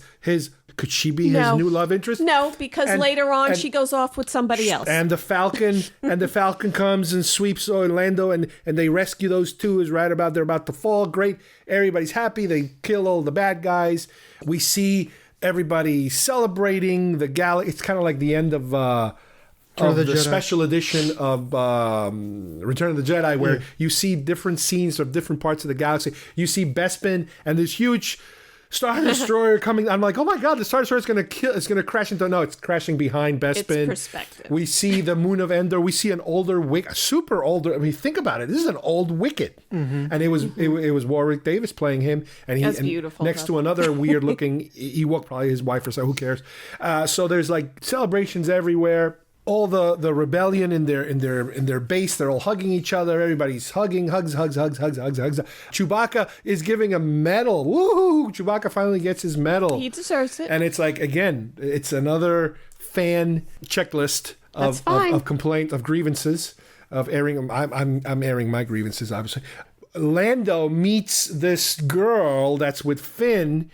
Could she be his new love interest? No, because later on she goes off with somebody else. And the Falcon comes and sweeps Orlando, and they rescue those two. They're about to fall. Great, everybody's happy. They kill all the bad guys. We see everybody celebrating the gala. It's kind of like the end of the special edition of Return of the Jedi, where you see different scenes of different parts of the galaxy. You see Bespin and this huge Star Destroyer coming. I'm like, oh my God, the Star Destroyer is going to kill. It's going to crash into. No, it's crashing behind Bespin. It's perspective. We see the moon of Endor. We see an older Wicket, super older. I mean, think about it. This is an old Wicket, and it was Warwick Davis playing him, and that's beautiful. Next to another weird looking Ewok, probably his wife or so. Who cares? So there's like celebrations everywhere. All the rebellion in their base, they're all hugging each other. Everybody's hugging, hugs. Chewbacca is giving a medal. Woohoo! Chewbacca finally gets his medal. He deserves it. And it's like, again, it's another fan checklist of complaint, of grievances. airing. I'm airing my grievances, obviously. Lando meets this girl that's with Finn,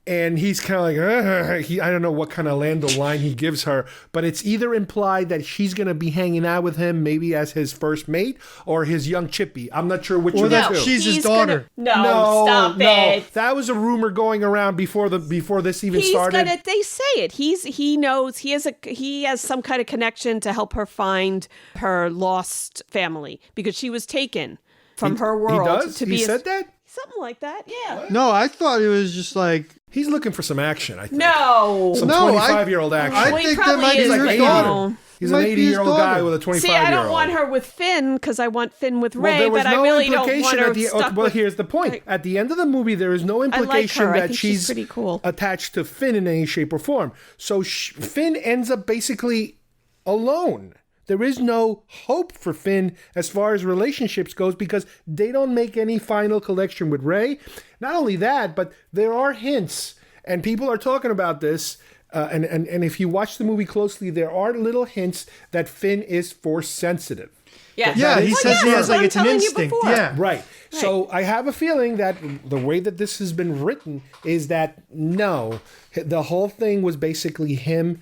and he's kind of like, I don't know what kind of Lando line he gives her, but it's either implied that she's going to be hanging out with him, maybe as his first mate, or his young chippy. I'm not sure which of the two. She's his daughter. Stop it. That was a rumor going around before this even started. They say it. He knows he has some kind of connection to help her find her lost family because she was taken from her world. He does? He said that? Something like that, yeah. No, I thought it was just like... He's looking for some action, I think. No. Some 25-year-old action. I think that might be He's like his 80. daughter. He's an 80-year-old guy with a 25-year-old. See, I don't want her with Finn because I want Finn with Rey, but I really don't want her stuck with... here's the point. At the end of the movie, there is no implication that she's pretty cool. attached to Finn in any shape or form. So Finn ends up basically alone. There is no hope for Finn as far as relationships goes because they don't make any final connection with Rey. Not only that, but there are hints, and people are talking about this, and if you watch the movie closely, there are little hints that Finn is force sensitive. Yeah, he says he has like it's an instinct. Yeah, right. So I have a feeling that the way that this has been written is that no, the whole thing was basically him.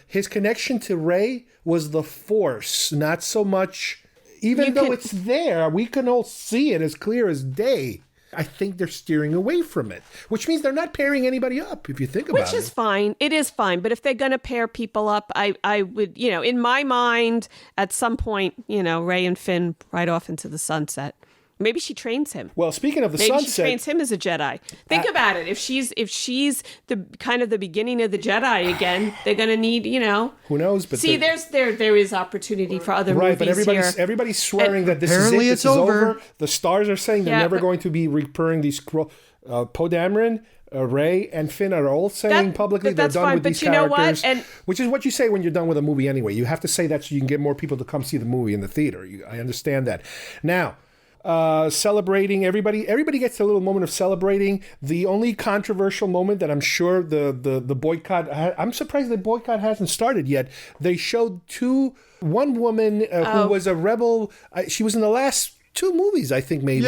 His connection to Rey was the Force, not so much. Even though it's there, we can all see it as clear as day. I think they're steering away from it, which means they're not pairing anybody up. If you think about it, which is fine. It is fine. But if they're going to pair people up, I would, in my mind, at some point, Rey and Finn ride off into the sunset. Maybe she trains him. Well, speaking of the sunset, maybe she trains him as a Jedi. Think about it. If she's the kind of the beginning of the Jedi again, they're going to need, Who knows? But see, there is opportunity for other movies but everybody's swearing that this apparently is over. The stars are saying they're never going to be repairing these Poe Dameron, Rey, and Finn are all saying publicly they're done with these characters. Which is what you say when you're done with a movie anyway. You have to say that so you can get more people to come see the movie in the theater. I understand that. Now, celebrating, everybody gets a little moment of celebrating. The only controversial moment that I'm sure the boycott, I'm surprised the boycott hasn't started yet. They showed one woman who was a rebel. She was in the last 2 movies, I think, maybe,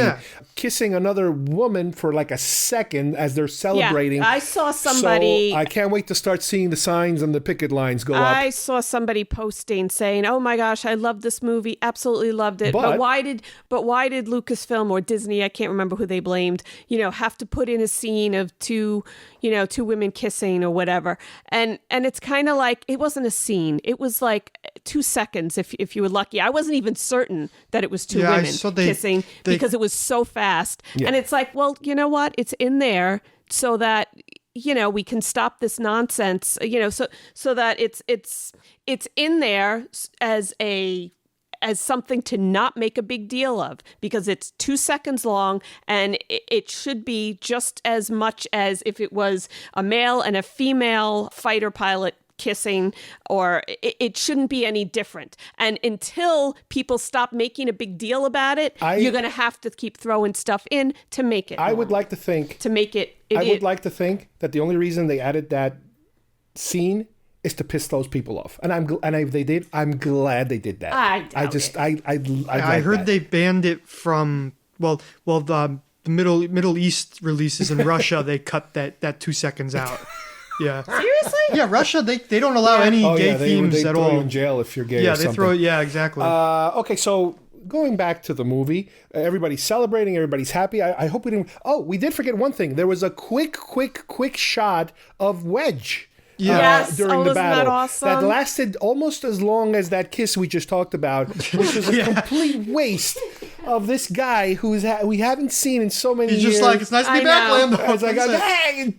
kissing another woman for like a second as they're celebrating. Yeah, I saw somebody... So I can't wait to start seeing the signs and the picket lines go up. I saw somebody posting saying, "Oh my gosh, I love this movie, absolutely loved it. But why did Lucasfilm or Disney, I can't remember who they blamed, have to put in a scene of two women kissing or whatever?" And it's kind of like, it wasn't a scene. It was like 2 seconds if you were lucky. I wasn't even certain that it was two women kissing because it was so fast. Yeah. And it's like, well, you know what? It's in there so that we can stop this nonsense. So that it's in there as something to not make a big deal of because it's 2 seconds long and it should be just as much as if it was a male and a female fighter pilot kissing, or it shouldn't be any different. And until people stop making a big deal about it, you're going to have to keep throwing stuff in to make it. I would like to think to make it. I would like to think that the only reason they added that scene is to piss those people off, and I'm glad they did that. I heard they banned it from the Middle East releases in Russia. They cut that 2 seconds out. Yeah. Seriously? Yeah, Russia, they don't allow any gay themes they at throw all. you in jail if you're gay. Yeah, or something. exactly. Okay, so going back to the movie, everybody's celebrating, everybody's happy. I hope we didn't. Oh, we did forget one thing. There was a quick shot of Wedge. During the battle. That awesome? That lasted almost as long as that kiss we just talked about, which was a complete waste of this guy we haven't seen in so many years. He's just like, it's nice to be back, Lando. It's like,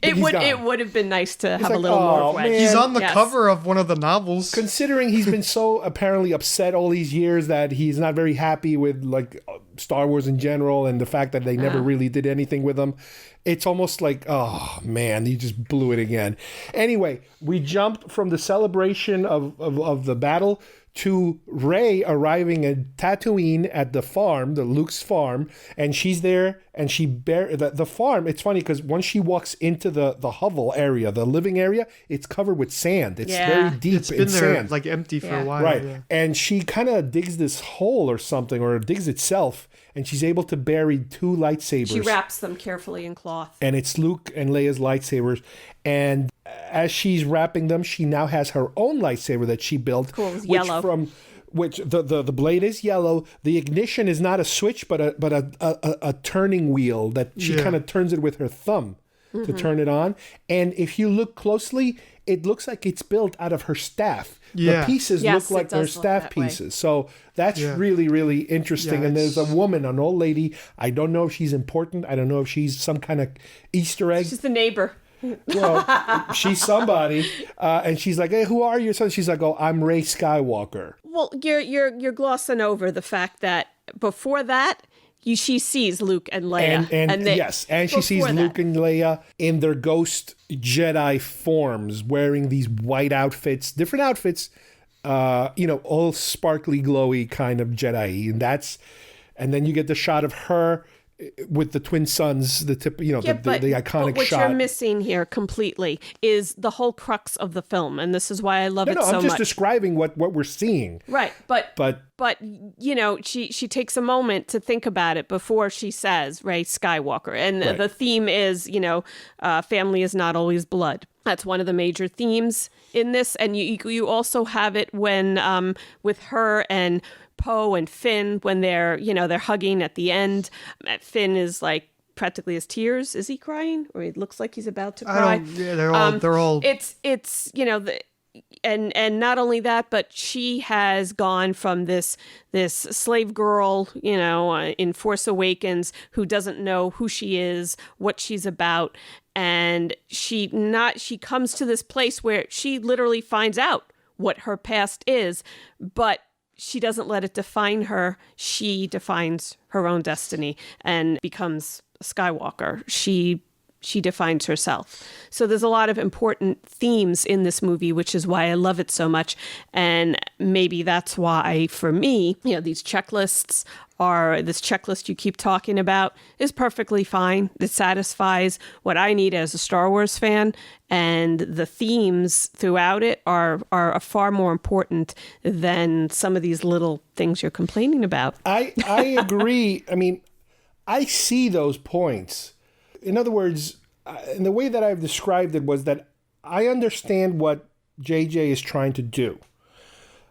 it would have been nice to have a little more Wedge. Man. He's on the cover of one of the novels. Considering he's been so apparently upset all these years that he's not very happy with like Star Wars in general and the fact that they never really did anything with him. It's almost like, oh man, he just blew it again. Anyway, we jumped from the celebration of the battle to Rey arriving at Tatooine at the farm, the Luke's farm, and she's there, and the farm. It's funny because once she walks into the hovel area, the living area, it's covered with sand. It's very deep. It's been there sand. like empty for a while. Right. Yeah. And she kind of digs this hole or something, or digs itself, and she's able to bury 2 lightsabers. She wraps them carefully in cloth. And it's Luke and Leia's lightsabers. And as she's wrapping them, she now has her own lightsaber that she built. Cool, it's yellow. Which the blade is yellow. The ignition is not a switch, but a turning wheel that she kind of turns it with her thumb to turn it on. And if you look closely, it looks like it's built out of her staff. Yeah. The pieces look like they're staff pieces. So that's really, really interesting. And there's a woman, an old lady. I don't know if she's important. I don't know if she's some kind of Easter egg. She's the neighbor. Well, she's somebody, and she's like, "Hey, who are you?" So she's like, "Oh, I'm Rey Skywalker." Well, you're glossing over the fact that before that, she sees Luke and Leia, and she sees Luke and Leia in their ghost Jedi forms, wearing these white outfits, different outfits, all sparkly, glowy kind of Jedi, and then you get the shot of her with the twin suns, the iconic but what shot. You're missing here completely is the whole crux of the film, and this is why I love it so much. I'm just describing what we're seeing. Right, but she takes a moment to think about it before she says Rey Skywalker, and the theme is family is not always blood. That's one of the major themes in this, and you also have it when with her and Poe and Finn when they're hugging at the end. Finn is like practically his tears. Is he crying? Or it looks like he's about to cry. They're all. It's and not only that, but she has gone from this slave girl, in Force Awakens, who doesn't know who she is, what she's about, and she comes to this place where she literally finds out what her past is, but she doesn't let it define her. She defines her own destiny and becomes a Skywalker. She defines herself. So there's a lot of important themes in this movie, which is why I love it so much. And maybe that's why, for me, this checklist you keep talking about is perfectly fine. It satisfies what I need as a Star Wars fan. And the themes throughout it are far more important than some of these little things you're complaining about. I agree. I mean, I see those points. In other words, in the way that I've described it was that I understand what JJ is trying to do.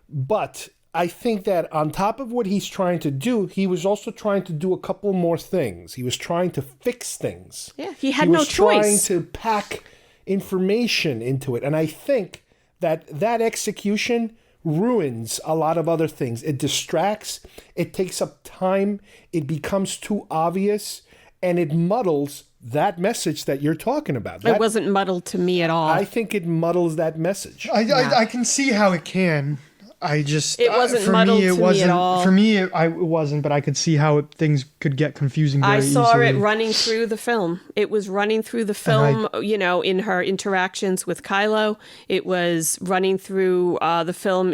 But I think that on top of what he's trying to do, he was also trying to do a couple more things. He was trying to fix things. Yeah, he had no choice. He was trying to pack information into it. And I think that execution ruins a lot of other things. It distracts, it takes up time, it becomes too obvious, and it muddles that message that you're talking about. It wasn't muddled to me at all. I think it muddles that message. I can see how it can. It wasn't muddled to me at all. For me, it wasn't, but I could see how things could get confusing very easily. I saw it running through the film. It was running through the film, in her interactions with Kylo. It was running through the film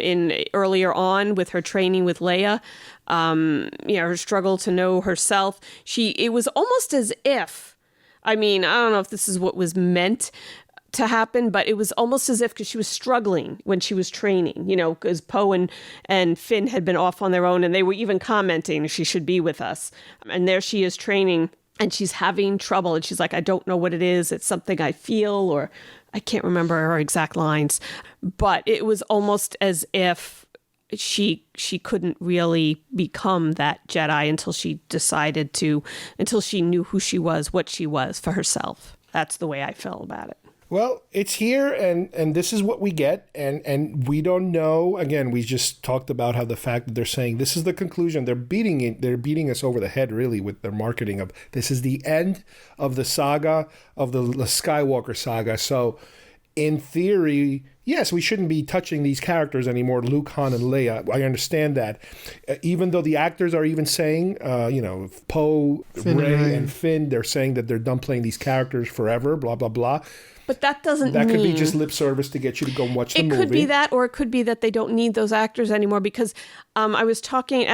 earlier on with her training with Leia. Her struggle to know herself. It was almost as if, I don't know if this is what was meant to happen, but it was almost as if, because she was struggling when she was training, because Poe and Finn had been off on their own, and they were even commenting she should be with us. And there she is training, and she's having trouble, and she's like, I don't know what it is. It's something I feel, or I can't remember her exact lines, but it was almost as if she couldn't really become that Jedi until she knew who she was, what she was for herself. That's the way I felt about it. Well, it's here, and this is what we get, and we don't know. Again, we just talked about how the fact that they're saying this is the conclusion. They're beating us over the head, really, with their marketing of this is the end of the saga, of the Skywalker saga. So, in theory, yes, we shouldn't be touching these characters anymore, Luke, Han, and Leia. I understand that. Even though the actors are even saying, Poe, Rey, and Finn, they're saying that they're done playing these characters forever, blah, blah, blah. But that doesn't That mean... could be just lip service to get you to go and watch the movie. It could be that, or it could be that they don't need those actors anymore, because I was talking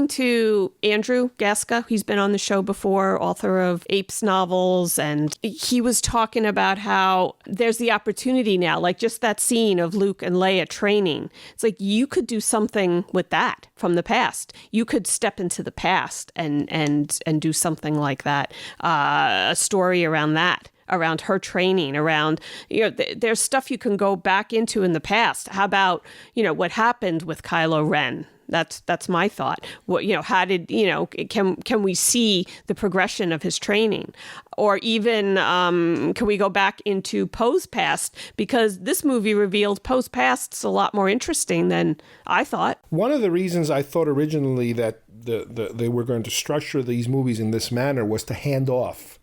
to Andrew Gaska. He's been on the show before, author of Apes novels, and he was talking about how there's the opportunity now, like just that scene of Luke and Leia training. It's like you could do something with that from the past. You could step into the past and do something like that, a story around that. Around her training, around, there's stuff you can go back into in the past. How about, what happened with Kylo Ren? That's my thought. What, how did, can we see the progression of his training? Or even, can we go back into Poe's past? Because this movie revealed Poe's past's a lot more interesting than I thought. One of the reasons I thought originally that they were going to structure these movies in this manner was to hand off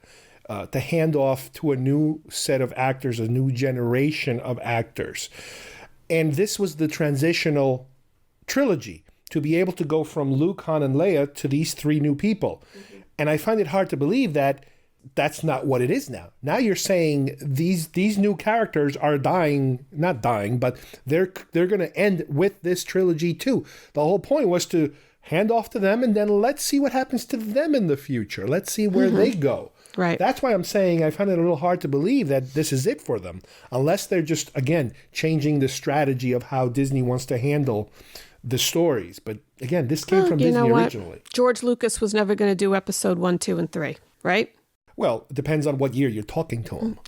to a new set of actors, a new generation of actors. And this was the transitional trilogy, to be able to go from Luke, Han, and Leia to these three new people. Mm-hmm. And I find it hard to believe that that's not what it is now. Now you're saying these new characters are not dying, but they're going to end with this trilogy too. The whole point was to hand off to them, and then let's see what happens to them in the future. Let's see where they go. Right. That's why I'm saying I find it a little hard to believe that this is it for them, unless they're just, again, changing the strategy of how Disney wants to handle the stories. But again, this came from Disney originally. George Lucas was never going to do episode 1, 2, and 3, right? Well, it depends on what year you're talking to him.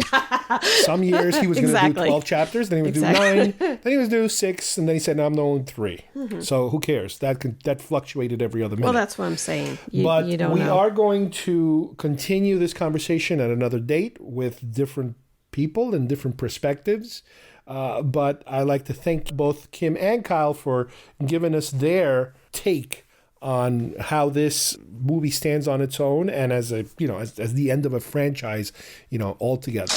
Some years he was going to do 12 chapters, then he would do 9, then he would do 6, and then he said, no, I'm doing 3. Mm-hmm. So who cares? That fluctuated every other minute. Well, that's what I'm saying. But you don't we know. are going to continue this conversation at another date with different people and different perspectives. But I'd like to thank both Kim and Kyle for giving us their take on how this movie stands on its own and as the end of a franchise, altogether.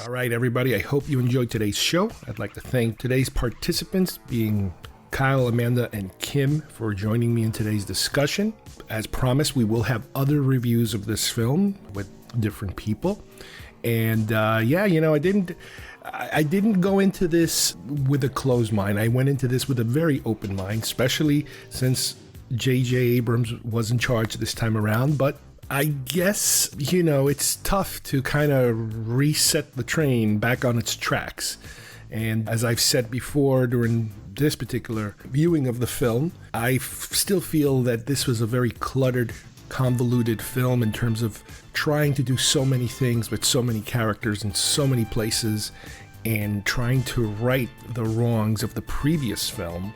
All right, everybody, I hope you enjoyed today's show. I'd like to thank today's participants, being Kyle, Amanda, and Kim, for joining me in today's discussion. As promised, we will have other reviews of this film with different people. And I didn't go into this with a closed mind. I went into this with a very open mind, especially since J.J. Abrams was in charge this time around. But I guess, it's tough to kind of reset the train back on its tracks. And as I've said before during this particular viewing of the film, I still feel that this was a very cluttered, convoluted film in terms of trying to do so many things with so many characters in so many places and trying to right the wrongs of the previous film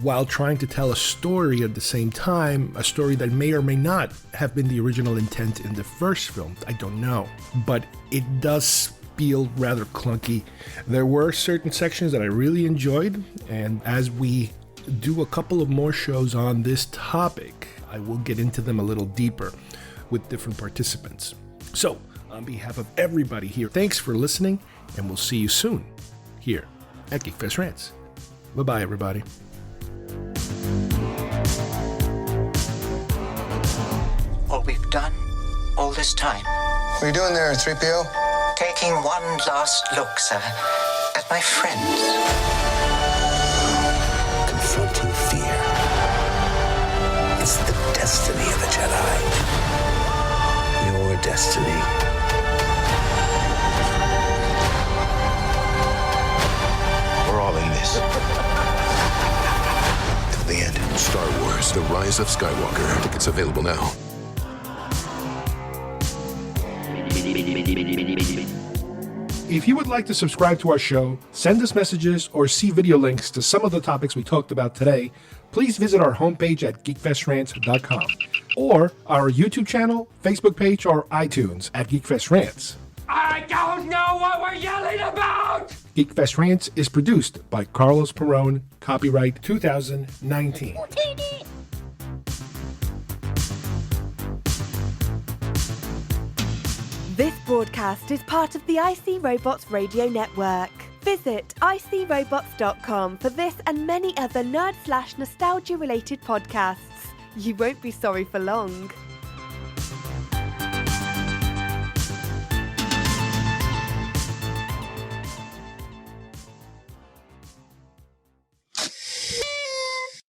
while trying to tell a story at the same time, a story that may or may not have been the original intent in the first film. I don't know. But it does feel rather clunky. There were certain sections that I really enjoyed, and as we do a couple of more shows on this topic, I will get into them a little deeper with different participants. So, on behalf of everybody here, thanks for listening, and we'll see you soon here at GeekFest Rants. Bye-bye, everybody. All we've done all this time. What are you doing there, 3PO? Taking one last look, sir, at my friends. Confronting fear. It's the destiny of a Jedi. Your destiny. We're all in this. Till the end. Star Wars: The Rise of Skywalker. Tickets available now. If you would like to subscribe to our show, send us messages, or see video links to some of the topics we talked about today, please visit our homepage at geekfestrants.com or our YouTube channel, Facebook page, or iTunes at GeekFest Rants. I don't know what we're yelling about! GeekFest Rants is produced by Carlos Perone, copyright 2019. This broadcast is part of the IC Robots Radio Network. Visit icrobots.com for this and many other nerd/nostalgia related podcasts. You won't be sorry for long.